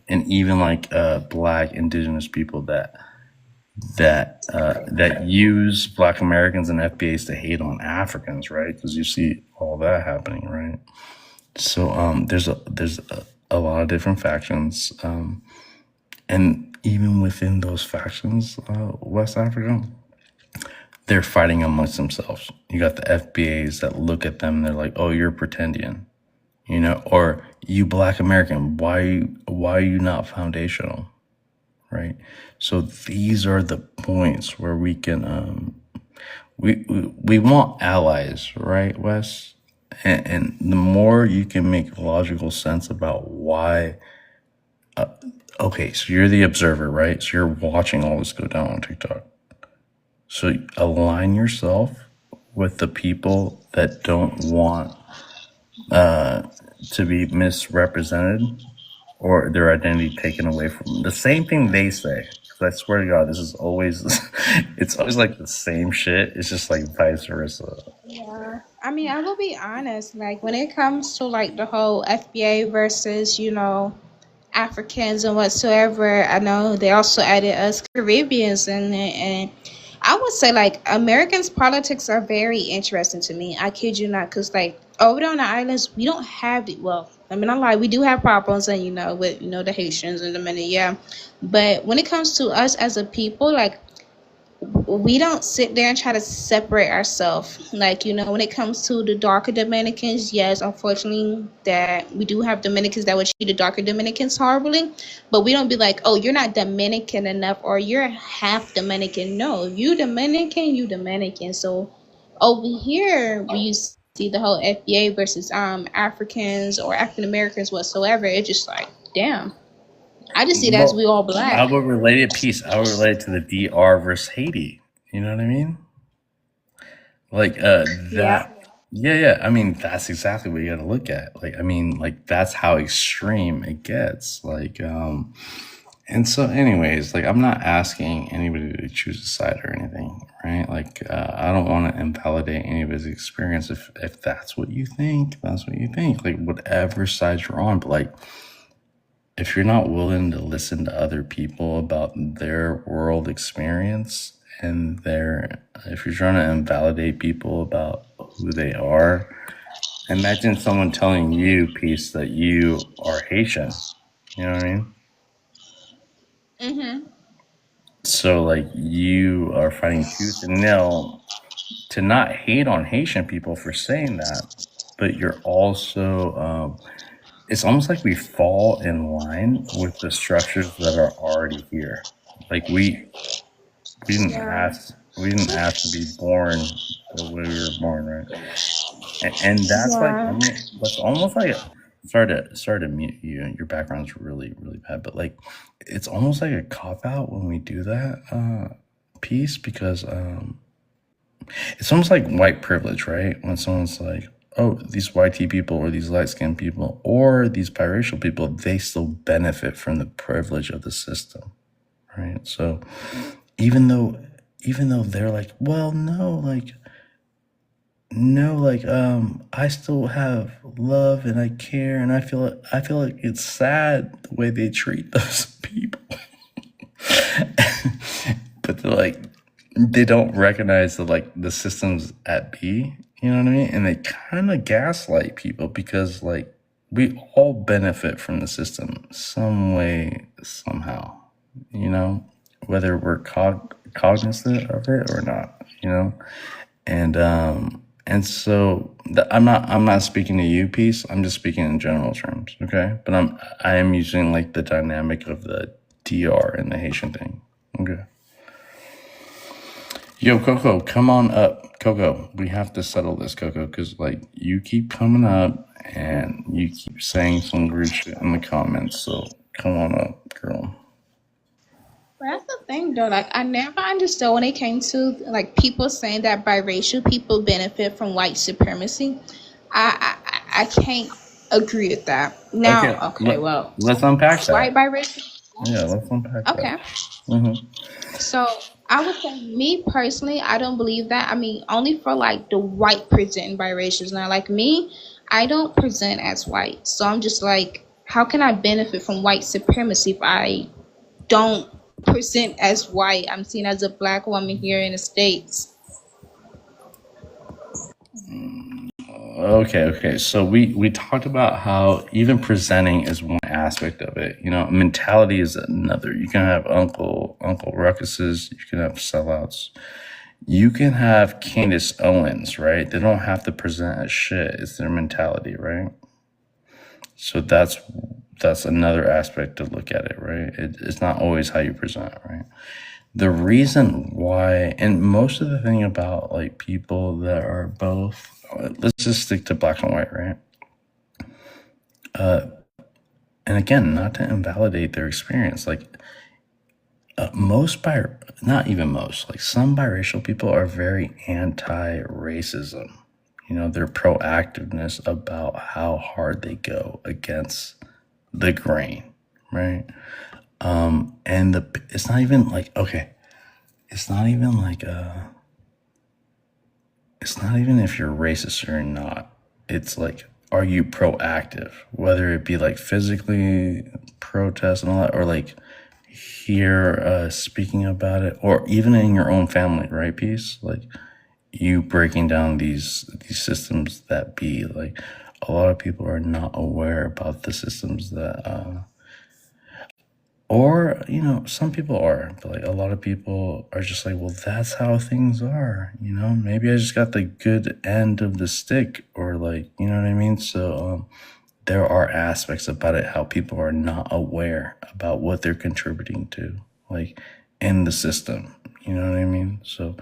[SPEAKER 1] and even like Black Indigenous people that use Black Americans and FBAs to hate on Africans, right? Because you see all that happening, right? So there's a lot of different factions, and even within those factions, West Africa, they're fighting amongst themselves. You got the FBAs that look at them and they're like, "Oh, you're pretendian," or "You Black American, why are you not foundational?" Right? So these are the points where we can we want allies, right, Wes? And the more you can make logical sense about why. Okay, so you're the observer, right? So you're watching all this go down on TikTok. So align yourself with the people that don't want to be misrepresented or their identity taken away from them. The same thing they say. 'Cause I swear to God, this is always it's always like the same shit. It's just like vice versa.
[SPEAKER 2] Yeah. I mean, I will be honest, like when it comes to like the whole FBA versus, Africans and whatsoever, I know they also added us Caribbeans and I would say like Americans' politics are very interesting to me. I kid you not, because like over there on the islands, we don't have the well. I mean, I lie, we do have problems, and with the Haitians and the many, yeah. But when it comes to us as a people, like we don't sit there and try to separate ourselves. Like, when it comes to the darker Dominicans, yes, unfortunately, that we do have Dominicans that would treat the darker Dominicans horribly, but we don't be like, oh, you're not Dominican enough or you're half Dominican. No, you Dominican, you Dominican. So over here, we see the whole FBA versus Africans or African Americans whatsoever. It's just like, damn. I just see it as we all black.
[SPEAKER 1] I would relate it peace. I would relate it to the DR versus Haiti. You know what I mean? Like
[SPEAKER 2] Yeah.
[SPEAKER 1] that. Yeah. I mean, that's exactly what you got to look at. Like, I mean, like that's how extreme it gets. Like, and so, anyways, like I'm not asking anybody to choose a side or anything, right? Like, I don't want to invalidate anybody's experience. If that's what you think, that's what you think. Like, whatever side you're on, but like if you're not willing to listen to other people about their world experience and if you're trying to invalidate people about who they are, imagine someone telling you, Peace, that you are Haitian. You know what I mean?
[SPEAKER 2] Mm-hmm.
[SPEAKER 1] So like you are fighting tooth and nail to not hate on Haitian people for saying that, but you're also it's almost like we fall in line with the structures that are already here. Like we didn't
[SPEAKER 2] Yeah.
[SPEAKER 1] ask to be born the way we were born, right? And that's like
[SPEAKER 2] Yeah.
[SPEAKER 1] that's almost like sorry to mute you. Your background's really really bad, but like it's almost like a cop out when we do that piece because it's almost like white privilege, right? When someone's like, oh, these YT people or these light skinned people or these biracial people, they still benefit from the privilege of the system, right? So even though they're like, well, I still have love and I care and I feel like it's sad the way they treat those people. But they're like they don't recognize the systems at B, you know what I mean? And they kind of gaslight people because like we all benefit from the system some way, somehow, whether we're cognizant of it or not, and so I'm not speaking to you, Peace. I'm just speaking in general terms, okay? But I am using like the dynamic of the DR and the Haitian thing, okay? Yo, Coco, come on up. Coco, we have to settle this, Coco, because like you keep coming up and you keep saying some rude shit in the comments. So come on up, girl.
[SPEAKER 2] But that's the thing, though. Like, I never understood when it came to like people saying that biracial people benefit from white supremacy. I can't agree with that. Now, okay, well,
[SPEAKER 1] let's unpack
[SPEAKER 2] white
[SPEAKER 1] that.
[SPEAKER 2] biracial.
[SPEAKER 1] Yeah, let's unpack
[SPEAKER 2] Okay,
[SPEAKER 1] that.
[SPEAKER 2] so I would say, me personally, I don't believe that. I mean, only for like the white presenting biracials. Now, like me, I don't present as white, so I'm just like, how can I benefit from white supremacy if I don't present as white? I'm seen as a black woman here in the States.
[SPEAKER 1] Okay. So we talked about how even presenting is one aspect of it. Mentality is another. You can have Uncle Ruckuses. You can have sellouts. You can have Candace Owens, right? They don't have to present as shit. It's their mentality, right? So that's another aspect to look at it, right? It's not always how you present, right? The reason why, and most of the thing about like people that are both, let's just stick to black and white, right? And again, not to invalidate their experience, like most bi not even most, like some biracial people are very anti-racism. You know, their proactiveness about how hard they go against the grain, right? And it's not even like, okay, it's not even like it's not even if you're racist or not. It's like, are you proactive? Whether it be like physically protest and all that, or like here speaking about it, or even in your own family, right? Peace, like you breaking down these systems that be like a lot of people are not aware about the systems that or, you know, some people are, but like a lot of people are just like, well, that's how things are, you know? Maybe I just got the good end of the stick, or like, you know what I mean? So there are aspects about it how people are not aware about what they're contributing to, like in the system. You know what I mean? So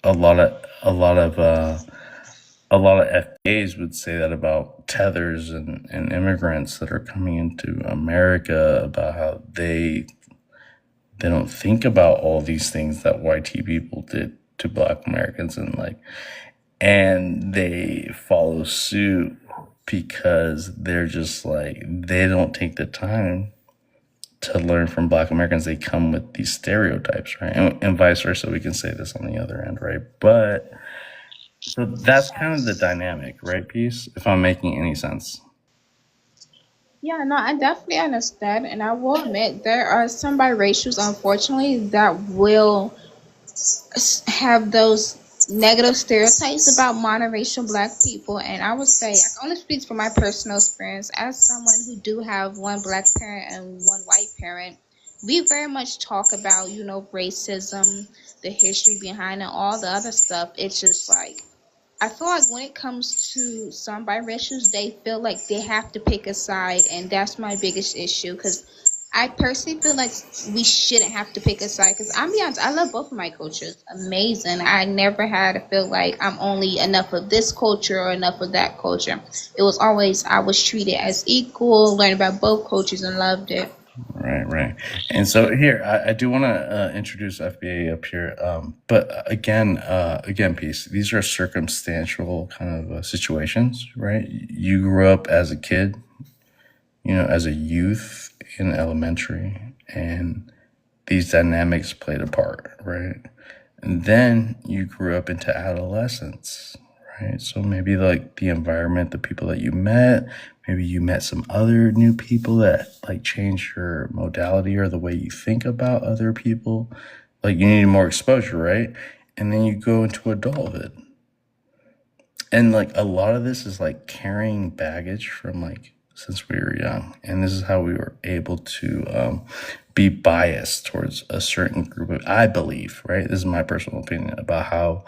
[SPEAKER 1] a lot of a lot of a lot of FBAs would say that about tethers and immigrants that are coming into America, about how they don't think about all these things that YT people did to Black Americans, and like, and they follow suit because they're just like, they don't take the time to learn from Black Americans. They come with these stereotypes, right? And vice versa. We can say this on the other end, right? But so that's kind of the dynamic, right? Piece, if I'm making any sense.
[SPEAKER 2] Yeah, no, I definitely understand, and I will admit there are some biracials, unfortunately, that will have those negative stereotypes about monoracial black people. And I would say, I can only speak from my personal experience as someone who do have one black parent and one white parent. We very much talk about, you know, racism, the history behind it, all the other stuff. It's just like, I feel like when it comes to some biracials, they feel like they have to pick a side, and that's my biggest issue. Because I personally feel like we shouldn't have to pick a side. Because I'm be honest, I love both of my cultures, amazing. I never had to feel like I'm only enough of this culture or enough of that culture. It was always I was treated as equal, learned about both cultures, and loved it.
[SPEAKER 1] Right, right. And so here, I do want to introduce FBA up here. But again, Peace, these are circumstantial kind of situations, right? You grew up as a kid, you know, as a youth in elementary, and these dynamics played a part, right? And then you grew up into adolescence, right? So maybe like the environment, the people that you met, maybe you met some other new people that like changed your modality or the way you think about other people. Like you need more exposure, right? And then you go into adulthood. And like a lot of this is like carrying baggage from like since we were young, and this is how we were able to be biased towards a certain group of, I believe, right, this is my personal opinion about how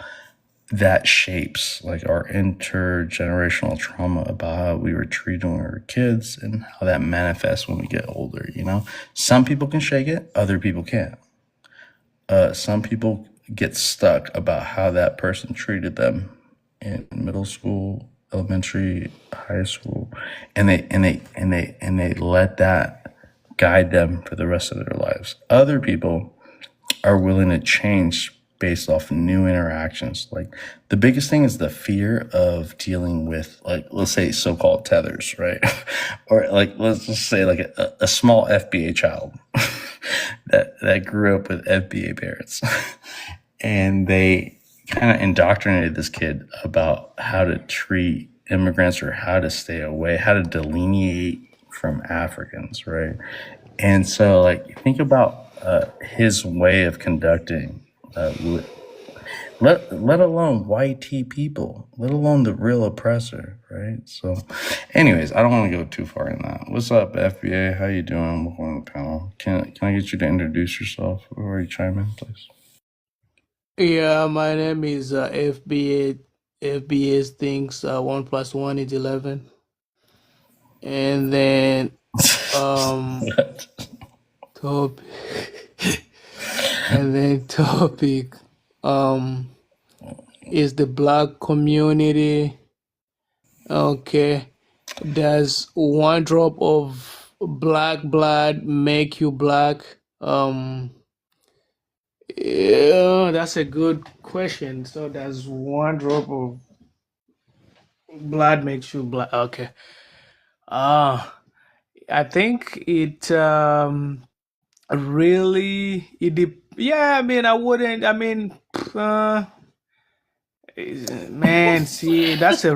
[SPEAKER 1] that shapes like our intergenerational trauma about how we were treated when we were kids and how that manifests when we get older. You know, some people can shake it, other people can't. Some people get stuck about how that person treated them in middle school, elementary, high school, and they let that guide them for the rest of their lives. Other people are willing to change based off new interactions. Like the biggest thing is the fear of dealing with, like, let's say so-called tethers, right? Or like let's just say like a small FBA child that grew up with FBA parents, and they kind of indoctrinated this kid about how to treat immigrants or how to stay away, how to delineate from Africans, right? And so, like, think about his way of conducting, let alone YT people, let alone the real oppressor, right? So, anyways, I don't want to go too far in that. What's up, FBA? How you doing? Welcome on the panel. Can I get you to introduce yourself before you chime in, please?
[SPEAKER 4] Yeah, my name is FBA. FBA thinks 1 + 1 is 11, and then
[SPEAKER 1] What?
[SPEAKER 4] top and then topic is the black community. Okay, does one drop of black blood make you black? Yeah, that's a good question. So does one drop of blood makes you black? Okay. Uh I think it really yeah, I mean I wouldn't I mean uh man, see that's a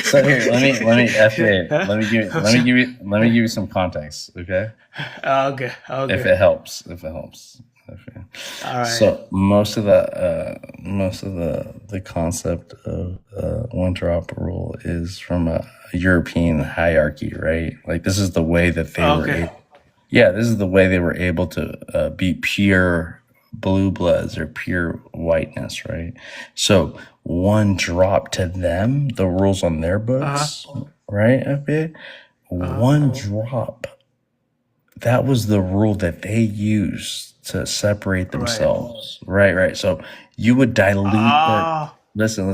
[SPEAKER 1] So here, let me FA,
[SPEAKER 4] huh?
[SPEAKER 1] let me give you some context, okay?
[SPEAKER 4] Okay,
[SPEAKER 1] If
[SPEAKER 4] okay.
[SPEAKER 1] it helps, if it helps. Okay.
[SPEAKER 4] All right.
[SPEAKER 1] So most of the concept of one drop rule is from a European hierarchy, right? Like this is the way that they were
[SPEAKER 4] Okay.
[SPEAKER 1] able, yeah, this is the way they were able to be pure blue bloods or pure whiteness, right? So one drop to them, the rules on their
[SPEAKER 4] Uh-huh.
[SPEAKER 1] books, right? FBA,
[SPEAKER 4] Uh-huh.
[SPEAKER 1] one drop, that was the rule that they used to separate
[SPEAKER 4] Right.
[SPEAKER 1] themselves. Right, right. So you would dilute their,
[SPEAKER 4] Ah,
[SPEAKER 1] listen,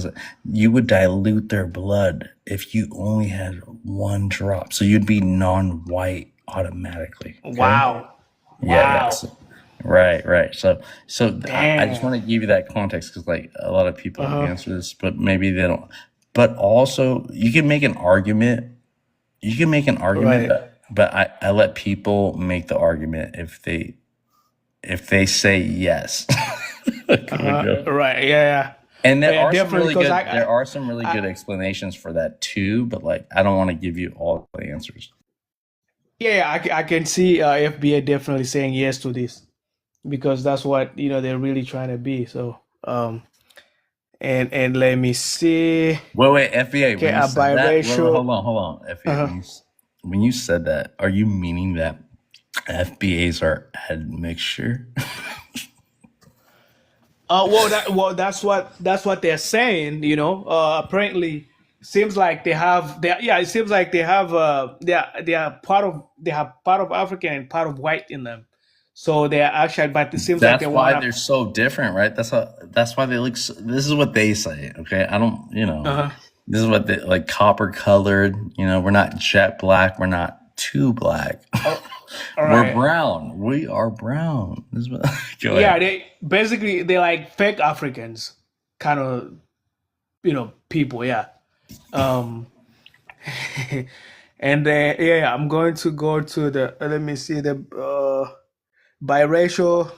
[SPEAKER 1] you would dilute their blood if you only had one drop. So you'd be non-white automatically. Okay.
[SPEAKER 4] wow.
[SPEAKER 1] Yeah, yeah.
[SPEAKER 4] Wow.
[SPEAKER 1] Right, right. I just
[SPEAKER 4] Damn.
[SPEAKER 1] want to give you that context because like a lot of people
[SPEAKER 4] Uh-huh.
[SPEAKER 1] answer this, but maybe they don't. But also, you can make an argument. You can make an argument,
[SPEAKER 4] Right.
[SPEAKER 1] but I let people make the argument if they say yes. Can we
[SPEAKER 4] Uh-huh.
[SPEAKER 1] go?
[SPEAKER 4] Right. Yeah,
[SPEAKER 1] And
[SPEAKER 4] yeah. Yeah, definitely because
[SPEAKER 1] there are some really
[SPEAKER 4] I
[SPEAKER 1] good explanations for that too, but like I don't want to give you all the answers.
[SPEAKER 4] yeah, yeah, I can see FBA definitely saying yes to this because that's what, they're really trying to be. So, and let me see.
[SPEAKER 1] Wait, FBA,
[SPEAKER 4] Okay,
[SPEAKER 1] when you
[SPEAKER 4] a
[SPEAKER 1] said that,
[SPEAKER 4] biracial.
[SPEAKER 1] hold on, FBA,
[SPEAKER 4] Uh-huh.
[SPEAKER 1] when you said that, are you meaning that FBAs are admixture?
[SPEAKER 4] That's what they're saying. Apparently, seems like it seems like they have part of African and part of white in them. So they are actually, but it seems like they
[SPEAKER 1] That's why
[SPEAKER 4] wanna.
[SPEAKER 1] they're so different, right? That's why they look. This is what they say. Okay, I don't.
[SPEAKER 4] Uh-huh.
[SPEAKER 1] This is what they like. Copper colored. We're not jet black. We're not too black.
[SPEAKER 4] Oh, all
[SPEAKER 1] We're
[SPEAKER 4] right.
[SPEAKER 1] brown. We are brown. This is what, go
[SPEAKER 4] Yeah,
[SPEAKER 1] ahead.
[SPEAKER 4] they're like fake Africans, kind of people. Yeah. Um, and then yeah, I'm going to go to the. Let me see the biracial.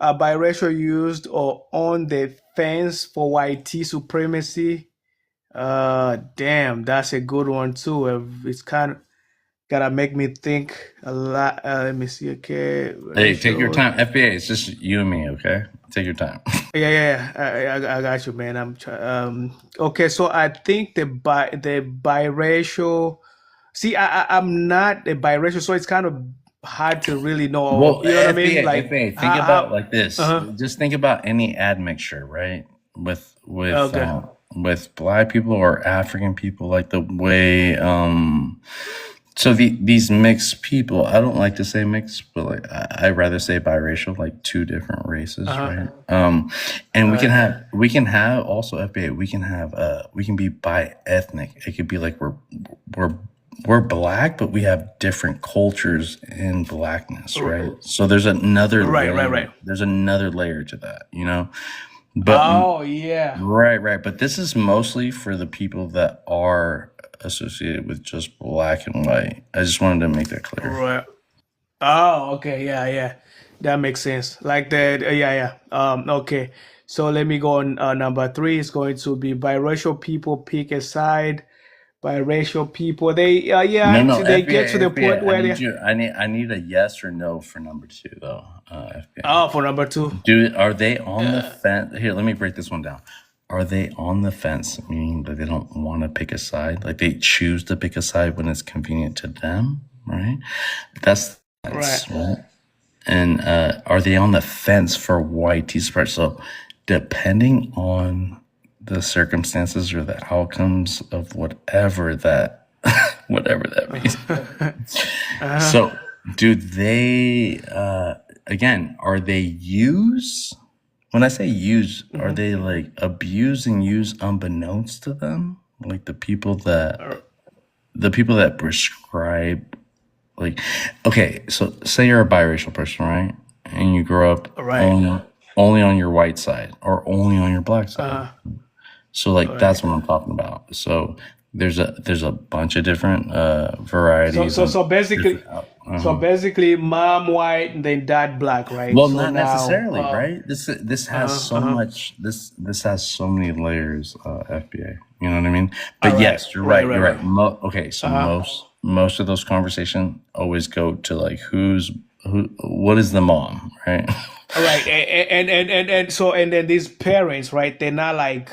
[SPEAKER 4] Biracial used or on the fence for white supremacy. Damn, that's a good one too. It's kind of gotta make me think a lot. Let me see. Okay,
[SPEAKER 1] Hey, take your
[SPEAKER 4] racial.
[SPEAKER 1] time. FBA, it's just you and me. Okay, take your time.
[SPEAKER 4] Yeah, yeah, yeah. I got you, man. Okay, so I think the biracial. See, I'm not a biracial, so it's kind of hard to really know.
[SPEAKER 1] Well,
[SPEAKER 4] You know what I mean? Like
[SPEAKER 1] FBA, think about
[SPEAKER 4] how.
[SPEAKER 1] like this.
[SPEAKER 4] Uh-huh.
[SPEAKER 1] Just think about any admixture, right?
[SPEAKER 4] Okay.
[SPEAKER 1] With black people or African people, like the way so these mixed people, I don't like to say mixed, but like I'd rather say biracial, like two different races,
[SPEAKER 4] Uh-huh.
[SPEAKER 1] right? And
[SPEAKER 4] Right.
[SPEAKER 1] we can have also FBA, we can be bi ethnic. It could be like we're we're black, but we have different cultures in blackness, right? So there's another
[SPEAKER 4] Right, right,
[SPEAKER 1] layer.
[SPEAKER 4] right.
[SPEAKER 1] There's another layer to that. But
[SPEAKER 4] Oh yeah.
[SPEAKER 1] right, right. But this is mostly for the people that are associated with just black and white. I just wanted to make that clear.
[SPEAKER 4] Right. Oh, okay. Yeah, yeah. That makes sense. Like that. Yeah, yeah. Okay. So let me go on. Number three is going to be biracial people pick a side. Biracial people, they
[SPEAKER 1] No,
[SPEAKER 4] yeah,
[SPEAKER 1] no,
[SPEAKER 4] they get to
[SPEAKER 1] FBA,
[SPEAKER 4] the point
[SPEAKER 1] FBA.
[SPEAKER 4] where they.
[SPEAKER 1] I need a yes or no for number two though. FBA.
[SPEAKER 4] Oh, for number two.
[SPEAKER 1] Are they on the
[SPEAKER 4] Uh,
[SPEAKER 1] fence? Here, let me break this one down. Are they on the fence, meaning that they don't want to pick a side? Like they choose to pick a side when it's convenient to them, right? That's the
[SPEAKER 4] right.
[SPEAKER 1] fence, right? And are they on the fence for white t-shirts? So depending on the circumstances or the outcomes of whatever that means.
[SPEAKER 4] Uh-huh.
[SPEAKER 1] So do they again, are they use? When I say use, are
[SPEAKER 4] Mhm.
[SPEAKER 1] they like abuse and use unbeknownst to them? Like
[SPEAKER 4] Uh,
[SPEAKER 1] the people that prescribe like okay, so say you're a biracial person, right? and you grow up
[SPEAKER 4] Right.
[SPEAKER 1] only on your white side or only on your black side.
[SPEAKER 4] Uh,
[SPEAKER 1] So like
[SPEAKER 4] right.
[SPEAKER 1] that's what I'm talking about. So there's a bunch of different
[SPEAKER 4] So
[SPEAKER 1] varieties
[SPEAKER 4] so
[SPEAKER 1] and
[SPEAKER 4] so basically,
[SPEAKER 1] different.
[SPEAKER 4] so basically, mom white and then dad black, right?
[SPEAKER 1] Well,
[SPEAKER 4] So
[SPEAKER 1] not
[SPEAKER 4] now,
[SPEAKER 1] necessarily, right? This has so
[SPEAKER 4] uh-huh.
[SPEAKER 1] much. This has so many layers. FBA, you know what I mean?
[SPEAKER 4] All
[SPEAKER 1] But
[SPEAKER 4] right,
[SPEAKER 1] yes, you're
[SPEAKER 4] right,
[SPEAKER 1] right.
[SPEAKER 4] right,
[SPEAKER 1] You're
[SPEAKER 4] right.
[SPEAKER 1] right. Okay, so
[SPEAKER 4] Uh-huh.
[SPEAKER 1] most of those conversations always go to like what is the mom, right?
[SPEAKER 4] All right, and so and then these parents, right? They're not like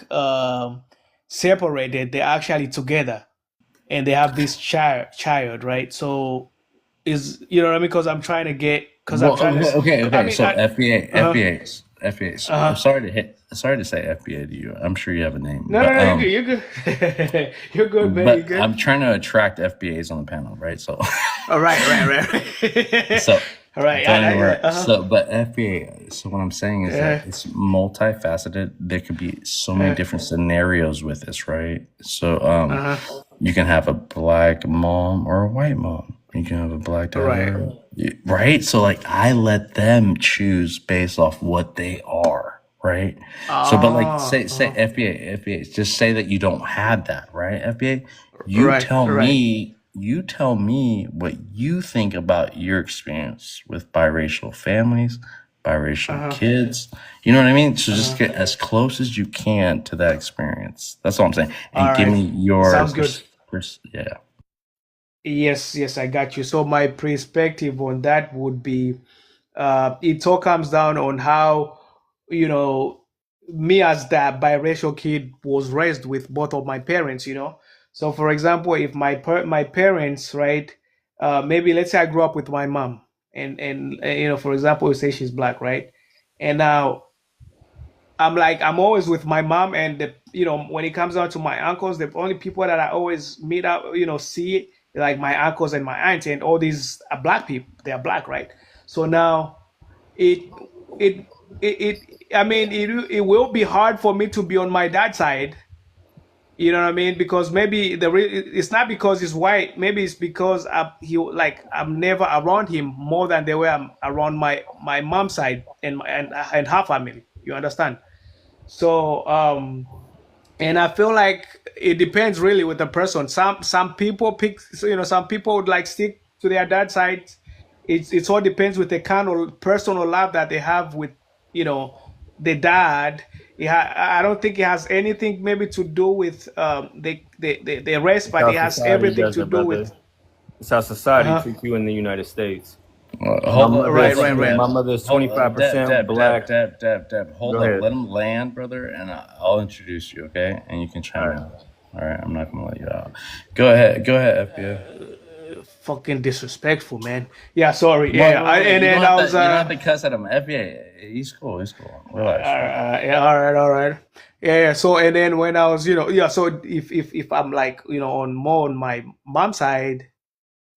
[SPEAKER 4] separated. They're actually together, and they have this child, right? So is you know what I mean? Because I'm
[SPEAKER 1] Well,
[SPEAKER 4] trying to. I
[SPEAKER 1] okay.
[SPEAKER 4] mean,
[SPEAKER 1] So FBA,
[SPEAKER 4] uh-huh,
[SPEAKER 1] FBA. I'm
[SPEAKER 4] uh-huh.
[SPEAKER 1] sorry to say FBA to you. I'm sure you have a name,
[SPEAKER 4] No, no, no, you're good. You're good. You're good, man. You're
[SPEAKER 1] but
[SPEAKER 4] good.
[SPEAKER 1] I'm trying to attract FBAs on the panel, right? So,
[SPEAKER 4] All right, right, right.
[SPEAKER 1] so
[SPEAKER 4] All right.
[SPEAKER 1] don't even worry.
[SPEAKER 4] Uh-huh.
[SPEAKER 1] But FBA. So what I'm saying is that it's multifaceted. There could be so many different scenarios with this, right? So
[SPEAKER 4] Uh-huh.
[SPEAKER 1] you can have a black mom or a white mom. You can have a black dad,
[SPEAKER 4] Right.
[SPEAKER 1] right? So like I let them choose based off what they are, right? So, but like say
[SPEAKER 4] Uh-huh.
[SPEAKER 1] FBA, just say that you don't have that, right? FBA,
[SPEAKER 4] Right, right.
[SPEAKER 1] you tell me what you think about your experience with biracial families, biracial
[SPEAKER 4] Uh-huh.
[SPEAKER 1] kids. You know what I mean? So just
[SPEAKER 4] Uh-huh.
[SPEAKER 1] get as close as you can to that experience. That's all I'm saying. And
[SPEAKER 4] All
[SPEAKER 1] give
[SPEAKER 4] right.
[SPEAKER 1] me your
[SPEAKER 4] Sounds good.
[SPEAKER 1] yeah.
[SPEAKER 4] Yes, yes, I got you. So my perspective on that would be, it all comes down on how, you know, me as that biracial kid was raised with both of my parents, you know. So for example, if my parents, right, maybe let's say I grew up with my mom and you know, for example, we say she's black, right? And now I'm always with my mom, and you know, when it comes down to my uncles, the only people that I always meet up, you know, see like my uncles and my aunt, and all these are black people. They are black, right? So now it it it I mean, it will be hard for me to be on my dad's side. You know what I mean? Because maybe it's not because he's white. Maybe it's because I'm never around him more than the way I'm around my mom's side and her family. You understand? So and I feel like it depends really with the person. Some people pick, so, you know, some people would like stick to their dad side. It's all depends with the kind of personal love that they have with, you know, the dad. Yeah, I don't think it has anything maybe to do with the race,
[SPEAKER 5] It's
[SPEAKER 4] but
[SPEAKER 5] how
[SPEAKER 4] it has
[SPEAKER 5] society
[SPEAKER 4] everything
[SPEAKER 5] does
[SPEAKER 4] to
[SPEAKER 5] it,
[SPEAKER 4] do
[SPEAKER 5] brother.
[SPEAKER 4] with.
[SPEAKER 5] It's how society
[SPEAKER 4] Uh-huh.
[SPEAKER 5] treats you in the United States. My
[SPEAKER 1] Hold up,
[SPEAKER 5] mother
[SPEAKER 4] Right,
[SPEAKER 5] is
[SPEAKER 4] right,
[SPEAKER 1] Deb.
[SPEAKER 4] right.
[SPEAKER 5] my mother is
[SPEAKER 1] Hold,
[SPEAKER 5] 25% black.
[SPEAKER 1] Deb. Hold
[SPEAKER 5] Go
[SPEAKER 1] up.
[SPEAKER 5] ahead.
[SPEAKER 1] Let him land, brother, and I'll introduce you, okay? And you can
[SPEAKER 5] All
[SPEAKER 1] chime in.
[SPEAKER 5] right.
[SPEAKER 1] All right, I'm not gonna let you out. Go ahead, FBA.
[SPEAKER 4] Fucking disrespectful, man. Yeah, sorry.
[SPEAKER 1] Well,
[SPEAKER 4] Yeah, and
[SPEAKER 1] you
[SPEAKER 4] then
[SPEAKER 1] don't
[SPEAKER 4] I
[SPEAKER 1] have
[SPEAKER 4] was
[SPEAKER 1] to. You don't have to cuss at him. FBA, he's cool. He's cool. Relax.
[SPEAKER 4] Yeah, all right, all right. Yeah, yeah. So and then when I was, you know, yeah. So if I'm like, you know, on more on my mom's side,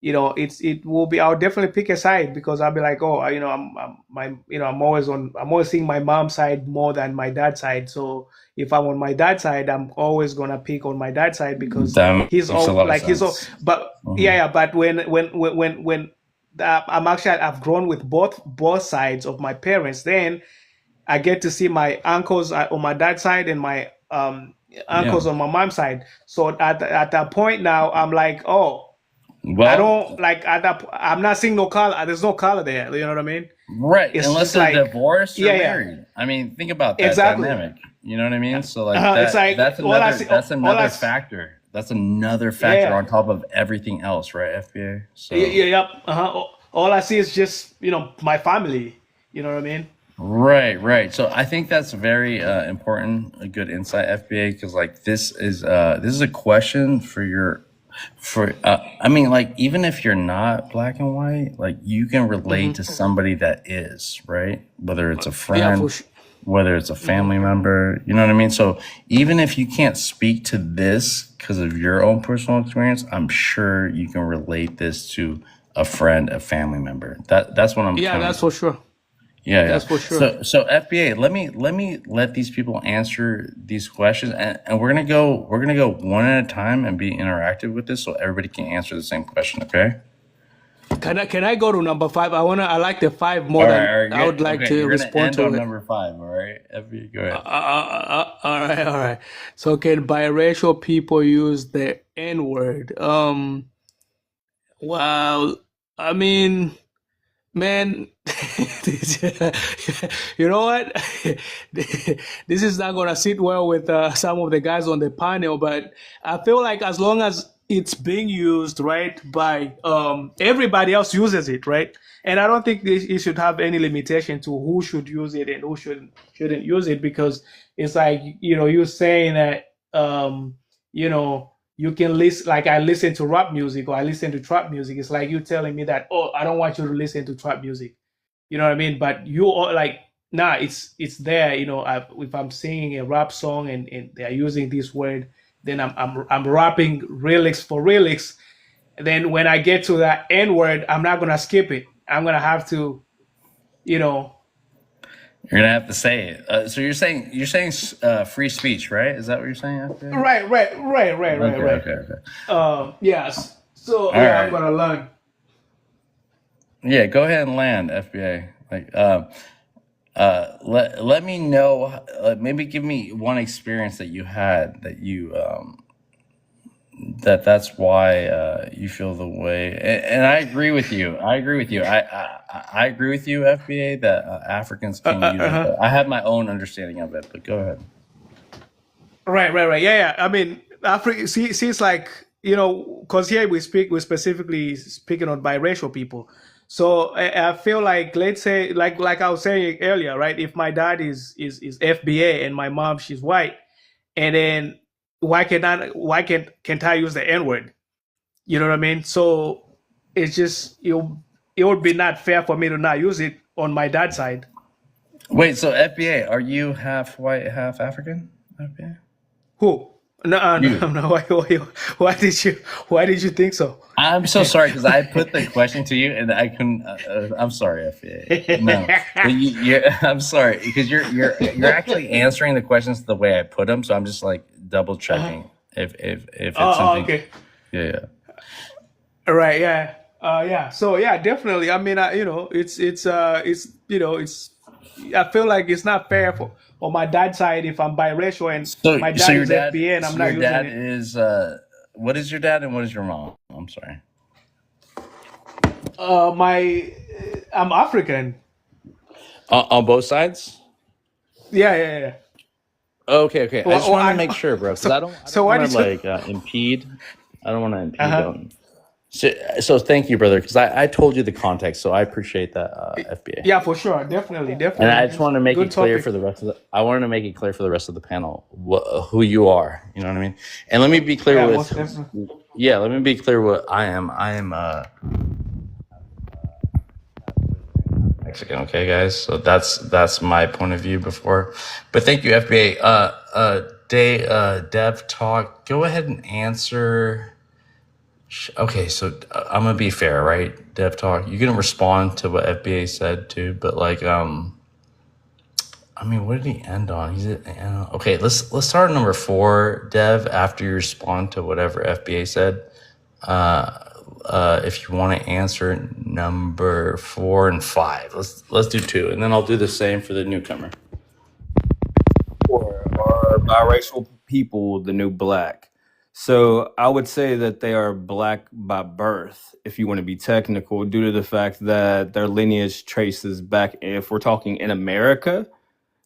[SPEAKER 4] you know, it will be. I'll definitely pick a side because I'll be like, oh, you know, I'm always seeing my mom's side more than my dad's side. So if I'm on my dad's side, I'm always gonna pick on my dad's side because
[SPEAKER 1] That
[SPEAKER 4] he's
[SPEAKER 1] makes a
[SPEAKER 4] all
[SPEAKER 1] lot of
[SPEAKER 4] like he's all.
[SPEAKER 1] sense.
[SPEAKER 4] But yeah,
[SPEAKER 1] Mhm.
[SPEAKER 4] yeah. But when I've grown with both sides of my parents, then I get to see my uncles on my dad's side and my
[SPEAKER 1] Yeah.
[SPEAKER 4] uncles on my mom's side. So at that point now, I'm like, oh, I
[SPEAKER 1] Well,
[SPEAKER 4] don't like at that. I'm not seeing no color. There's no color there. You know what I mean?
[SPEAKER 1] right.
[SPEAKER 4] It's
[SPEAKER 1] Unless
[SPEAKER 4] just
[SPEAKER 1] they're
[SPEAKER 4] like,
[SPEAKER 1] divorced or
[SPEAKER 4] yeah, yeah,
[SPEAKER 1] married. I mean, think about that
[SPEAKER 4] exactly.
[SPEAKER 1] dynamic. You know what I mean? So like
[SPEAKER 4] It's like
[SPEAKER 1] that's
[SPEAKER 4] all I
[SPEAKER 1] another
[SPEAKER 4] see.
[SPEAKER 1] that's
[SPEAKER 4] All I
[SPEAKER 1] another
[SPEAKER 4] see,
[SPEAKER 1] factor. That's another
[SPEAKER 4] yeah,
[SPEAKER 1] factor
[SPEAKER 4] yeah,
[SPEAKER 1] on top of everything else, right? FBA.
[SPEAKER 4] yeah,
[SPEAKER 1] So
[SPEAKER 4] yeah, yep. All I see is just my family. You know what I mean?
[SPEAKER 1] right. So I think that's very important, a good insight, FBA, because like this is a question I mean, like even if you're not black and white, like you can relate to
[SPEAKER 4] Hmm.
[SPEAKER 1] somebody that is, right? Whether it's a
[SPEAKER 4] Yeah, for
[SPEAKER 1] friend,
[SPEAKER 4] sure.
[SPEAKER 1] whether it's a
[SPEAKER 4] Hmm.
[SPEAKER 1] family member, you know what I mean? So even if you can't speak to this because of your own personal experience, I'm sure you can relate this to a friend, a family member. That's what I'm
[SPEAKER 4] Yeah,
[SPEAKER 1] kind
[SPEAKER 4] that's
[SPEAKER 1] of
[SPEAKER 4] for sure.
[SPEAKER 1] yeah.
[SPEAKER 4] That's for sure.
[SPEAKER 1] So FBA, let these people answer these questions, and we're gonna go one at a time and be interactive with this, so everybody can answer the same question. Okay.
[SPEAKER 4] Can I go to number five? I like the five more
[SPEAKER 1] All right,
[SPEAKER 4] than
[SPEAKER 1] all right,
[SPEAKER 4] I would
[SPEAKER 1] good.
[SPEAKER 4] like
[SPEAKER 1] Okay,
[SPEAKER 4] to
[SPEAKER 1] you're gonna
[SPEAKER 4] respond
[SPEAKER 1] end
[SPEAKER 4] to
[SPEAKER 1] on
[SPEAKER 4] it.
[SPEAKER 1] number 5. All right, FB, go ahead.
[SPEAKER 4] All right, all right. So can biracial people use the N word? Well, I mean, man, you know what? This is not gonna sit well with some of the guys on the panel, but I feel like as long as it's being used right by everybody else uses it, right? And I don't think it should have any limitation to who should use it and who shouldn't use it, because it's like, you're saying that you know you can listen, like I listen to rap music or I listen to trap music. It's like you telling me that, oh, I don't want you to listen to trap music. You know what I mean? But you all like, nah, it's there. If I'm singing a rap song and they're using this word, then I'm rapping lyrics for lyrics. And then when I get to that N word, I'm not gonna skip it. I'm gonna have to, you know,
[SPEAKER 1] You're gonna have to say it. So you're saying free speech, right? Is that what you're saying, FB?
[SPEAKER 4] right.
[SPEAKER 1] Okay.
[SPEAKER 4] Yes. So
[SPEAKER 1] All
[SPEAKER 4] yeah, I'm
[SPEAKER 1] right.
[SPEAKER 4] gonna learn.
[SPEAKER 1] Yeah, go ahead and land, FBA. Let me know. Maybe give me one experience that you had that that's why you feel the way. And I agree with you. I agree with you. I agree with you, FBA, that Africans can use it.
[SPEAKER 4] Uh-huh.
[SPEAKER 1] But I have my own understanding of it. But go ahead.
[SPEAKER 4] Right. Yeah. I mean, Africa. See, it's like, because here we're specifically speaking on biracial people. So I feel like, let's say, like I was saying earlier, right? If my dad is FBA and my mom, she's white, and then why can't I use the N word? You know what I mean? So it's just, it would be not fair for me to not use it on my dad's side.
[SPEAKER 1] Wait, so FBA, are you half white, half African? FBA?
[SPEAKER 4] Who? No,
[SPEAKER 1] You.
[SPEAKER 4] no. Why did you think so?
[SPEAKER 1] I'm so sorry because I put the question to you and I couldn't. I'm sorry, FBA. No, but I'm sorry because you're actually answering the questions the way I put them. So I'm just like double
[SPEAKER 4] Uh-huh.
[SPEAKER 1] checking if it's
[SPEAKER 4] Oh,
[SPEAKER 1] something.
[SPEAKER 4] okay.
[SPEAKER 1] Yeah.
[SPEAKER 4] Right. Yeah. Yeah. So yeah, definitely. I mean, it's. I feel like it's not fair for on my dad's side if I'm biracial and
[SPEAKER 1] So
[SPEAKER 4] my
[SPEAKER 1] so
[SPEAKER 4] dad
[SPEAKER 1] your
[SPEAKER 4] is
[SPEAKER 1] dad
[SPEAKER 4] FBA and I'm
[SPEAKER 1] so
[SPEAKER 4] not
[SPEAKER 1] your
[SPEAKER 4] using
[SPEAKER 1] dad
[SPEAKER 4] it.
[SPEAKER 1] is what is your dad and what is your mom? I'm sorry.
[SPEAKER 4] My I'm African.
[SPEAKER 1] On both sides.
[SPEAKER 4] Yeah.
[SPEAKER 1] Okay. I just
[SPEAKER 4] Well,
[SPEAKER 1] wanted to make sure, bro, because
[SPEAKER 4] so
[SPEAKER 1] I don't
[SPEAKER 4] why
[SPEAKER 1] want to
[SPEAKER 4] did you?
[SPEAKER 1] like impede. I don't want to
[SPEAKER 4] Uh
[SPEAKER 1] impede
[SPEAKER 4] huh.
[SPEAKER 1] them. So thank you, brother, because I told you the context, so I appreciate that, FBA.
[SPEAKER 4] Yeah, for sure. Definitely.
[SPEAKER 1] And I
[SPEAKER 4] Definitely.
[SPEAKER 1] just want to make
[SPEAKER 4] Good
[SPEAKER 1] it clear
[SPEAKER 4] topic.
[SPEAKER 1] for the rest of the. I wanted to make it clear for the rest of the panel who you are. You know what I mean? And let me be clear
[SPEAKER 4] Yeah,
[SPEAKER 1] with.
[SPEAKER 4] most definitely.
[SPEAKER 1] Yeah, let me be clear what I am. I am Mexican. Okay, guys. So that's my point of view before. But thank you, FBA. Dev Talk. Go ahead and answer. Okay, so I'm gonna be fair, right? Dev Talk. You can respond to what FBA said too, but like I mean, what did he end on? Okay. Let's start at number 4, Dev. After you respond to whatever FBA said, if you want to answer number 4 and 5, let's do 2, and then I'll do the same for the newcomer.
[SPEAKER 5] Or are biracial people the new black? So I would say that they are black by birth, if you want to be technical, due to the fact that their lineage traces back, if we're talking in America,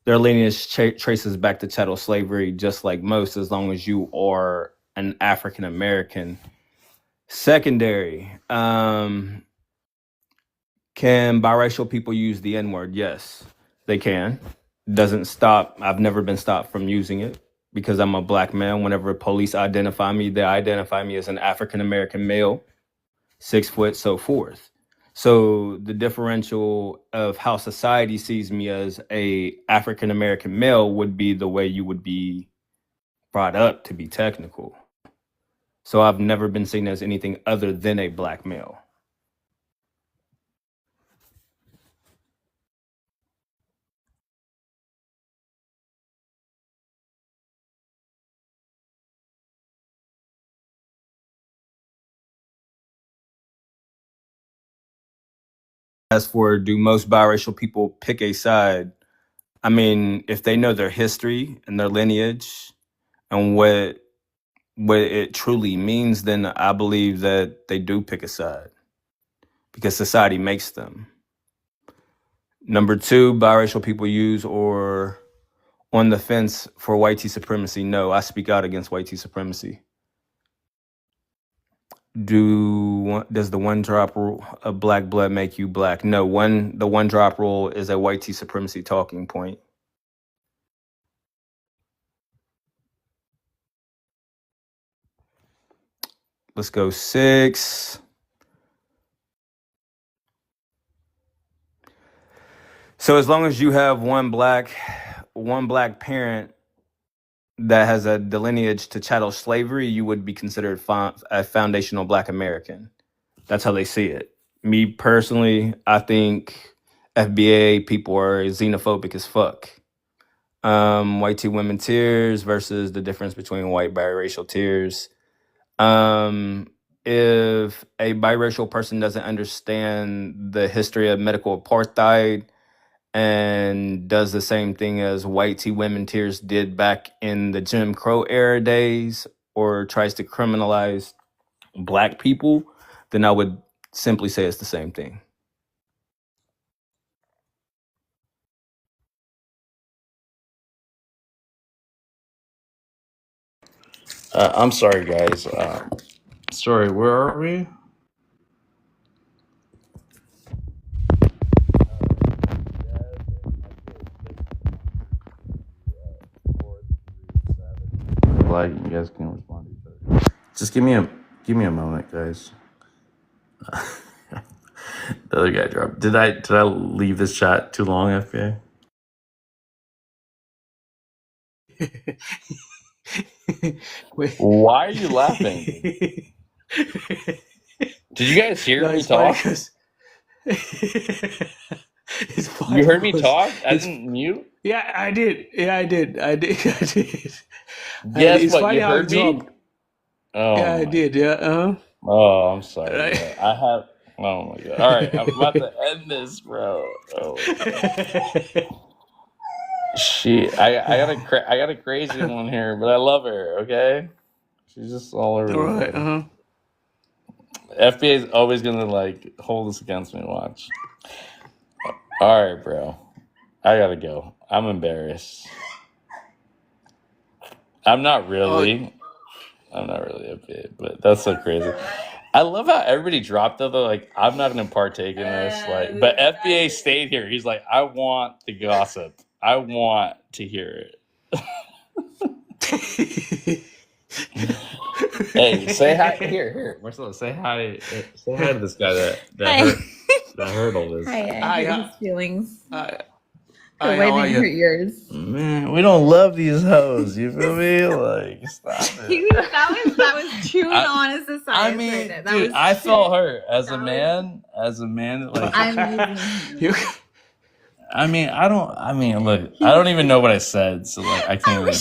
[SPEAKER 5] their lineage traces back to chattel slavery, just like most, as long as you are an African American. Secondary, can biracial people use the N word? Yes, they can. Doesn't stop. I've never been stopped from using it because I'm a black man. Whenever police identify me, they identify me as an African American male, 6 foot, so forth. So the differential of how society sees me as a African American male would be the way you would be brought up, to be technical. So I've never been seen as anything other than a black male. As for do most biracial people pick a side? I mean, if they know their history and their lineage and what it truly means, then I believe that they do pick a side because society makes them. Number two, biracial people use or on the fence for white tea supremacy. No, I speak out against white tea supremacy. Does the one drop rule of black blood make you black? No, the one drop rule is a white tea supremacy talking point. Let's go 6. So as long as you have one black parent that has a lineage to chattel slavery, you would be considered a foundational black American. That's how they see it. Me personally, I think FBA people are xenophobic as fuck. White tea women tears versus the difference between white biracial tears. If a biracial person doesn't understand the history of medical apartheid and does the same thing as white tea women tears did back in the Jim Crow era days, or tries to criminalize black people, then I would simply say it's the same thing.
[SPEAKER 1] I'm sorry, guys. Sorry, where are we? Like, you guys can respond to each other. Just give me a moment, guys. The other guy dropped. Did I leave this chat too long, FBA?
[SPEAKER 4] Wait.
[SPEAKER 1] Why are you laughing? Did you guys hear
[SPEAKER 4] No,
[SPEAKER 1] me
[SPEAKER 4] it's funny
[SPEAKER 1] talk?
[SPEAKER 4] 'cause- it's funny
[SPEAKER 1] You heard me
[SPEAKER 4] because
[SPEAKER 1] talk? I
[SPEAKER 4] it's-
[SPEAKER 1] didn't mute?
[SPEAKER 4] Yeah, I did. Yeah, I did. I did. And
[SPEAKER 1] Guess
[SPEAKER 4] it's
[SPEAKER 1] what?
[SPEAKER 4] funny
[SPEAKER 1] You
[SPEAKER 4] how it
[SPEAKER 1] heard me?
[SPEAKER 4] dropped.
[SPEAKER 1] Oh,
[SPEAKER 4] Yeah, I
[SPEAKER 1] my-
[SPEAKER 4] did. Yeah.
[SPEAKER 1] Oh, I'm sorry.
[SPEAKER 4] Right.
[SPEAKER 1] bro. I have. Oh my god! All right, I'm about to end this, bro. Oh, shit! I got a crazy one here, but I love her. Okay, she's just all over.
[SPEAKER 4] All
[SPEAKER 1] the
[SPEAKER 4] right.
[SPEAKER 1] place. FBA is always gonna like hold this against me. Watch. All right, bro. I gotta go. I'm embarrassed. I'm not really. FBA, but that's so crazy. I love how everybody dropped though. They're like, I'm not gonna partake in this. Like, but FBA stayed here. He's like, I want the gossip. I want to hear it. Hey, say hi. Here, Marcelo. Say hi. Say hi to this guy that heard all this.
[SPEAKER 6] Hi, I
[SPEAKER 4] Hi,
[SPEAKER 6] hurt his feelings.
[SPEAKER 4] Hi,
[SPEAKER 6] But
[SPEAKER 4] how
[SPEAKER 6] why
[SPEAKER 4] are
[SPEAKER 6] did you
[SPEAKER 4] you?
[SPEAKER 6] hurt yours?
[SPEAKER 1] Man, we don't love these hoes. You feel me? Like, stop it.
[SPEAKER 6] that was true and honest to
[SPEAKER 1] I
[SPEAKER 6] science
[SPEAKER 1] mean,
[SPEAKER 6] right there. That
[SPEAKER 1] dude,
[SPEAKER 6] was
[SPEAKER 1] I
[SPEAKER 6] true.
[SPEAKER 1] felt hurt as a
[SPEAKER 6] That was-
[SPEAKER 1] man. Like,
[SPEAKER 6] I'm using
[SPEAKER 4] You,
[SPEAKER 1] look, I don't even know what I said, so like, I can't even.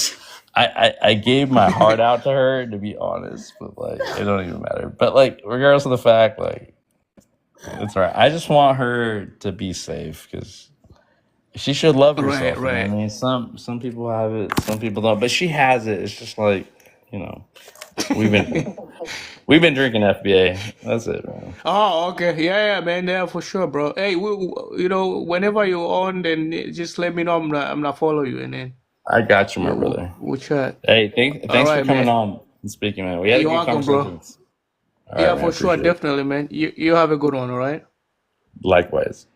[SPEAKER 1] I gave my heart out to her, to be honest, but like, it don't even matter. But like, regardless of the fact, like, it's all right. I just want her to be safe because she should love herself.
[SPEAKER 4] Right,
[SPEAKER 1] you know what
[SPEAKER 4] right.
[SPEAKER 1] I mean, some people have it, some people don't, but she has it. It's just like, we've been drinking FBA. That's it, man.
[SPEAKER 4] oh, okay. Yeah, man. Yeah, for sure, bro. Hey, whenever you're on, then just let me know. I'm not follow you, and then
[SPEAKER 1] I got you, my brother.
[SPEAKER 4] we'll chat.
[SPEAKER 1] Hey, thanks
[SPEAKER 4] All
[SPEAKER 1] for
[SPEAKER 4] right,
[SPEAKER 1] coming
[SPEAKER 4] man.
[SPEAKER 1] on and speaking, man. We had
[SPEAKER 4] You're
[SPEAKER 1] a good
[SPEAKER 4] welcome, bro.
[SPEAKER 1] conversation. All
[SPEAKER 4] Yeah,
[SPEAKER 1] right, man,
[SPEAKER 4] for sure,
[SPEAKER 1] appreciate it.
[SPEAKER 4] definitely, man. You have a good one, all right?
[SPEAKER 1] Likewise.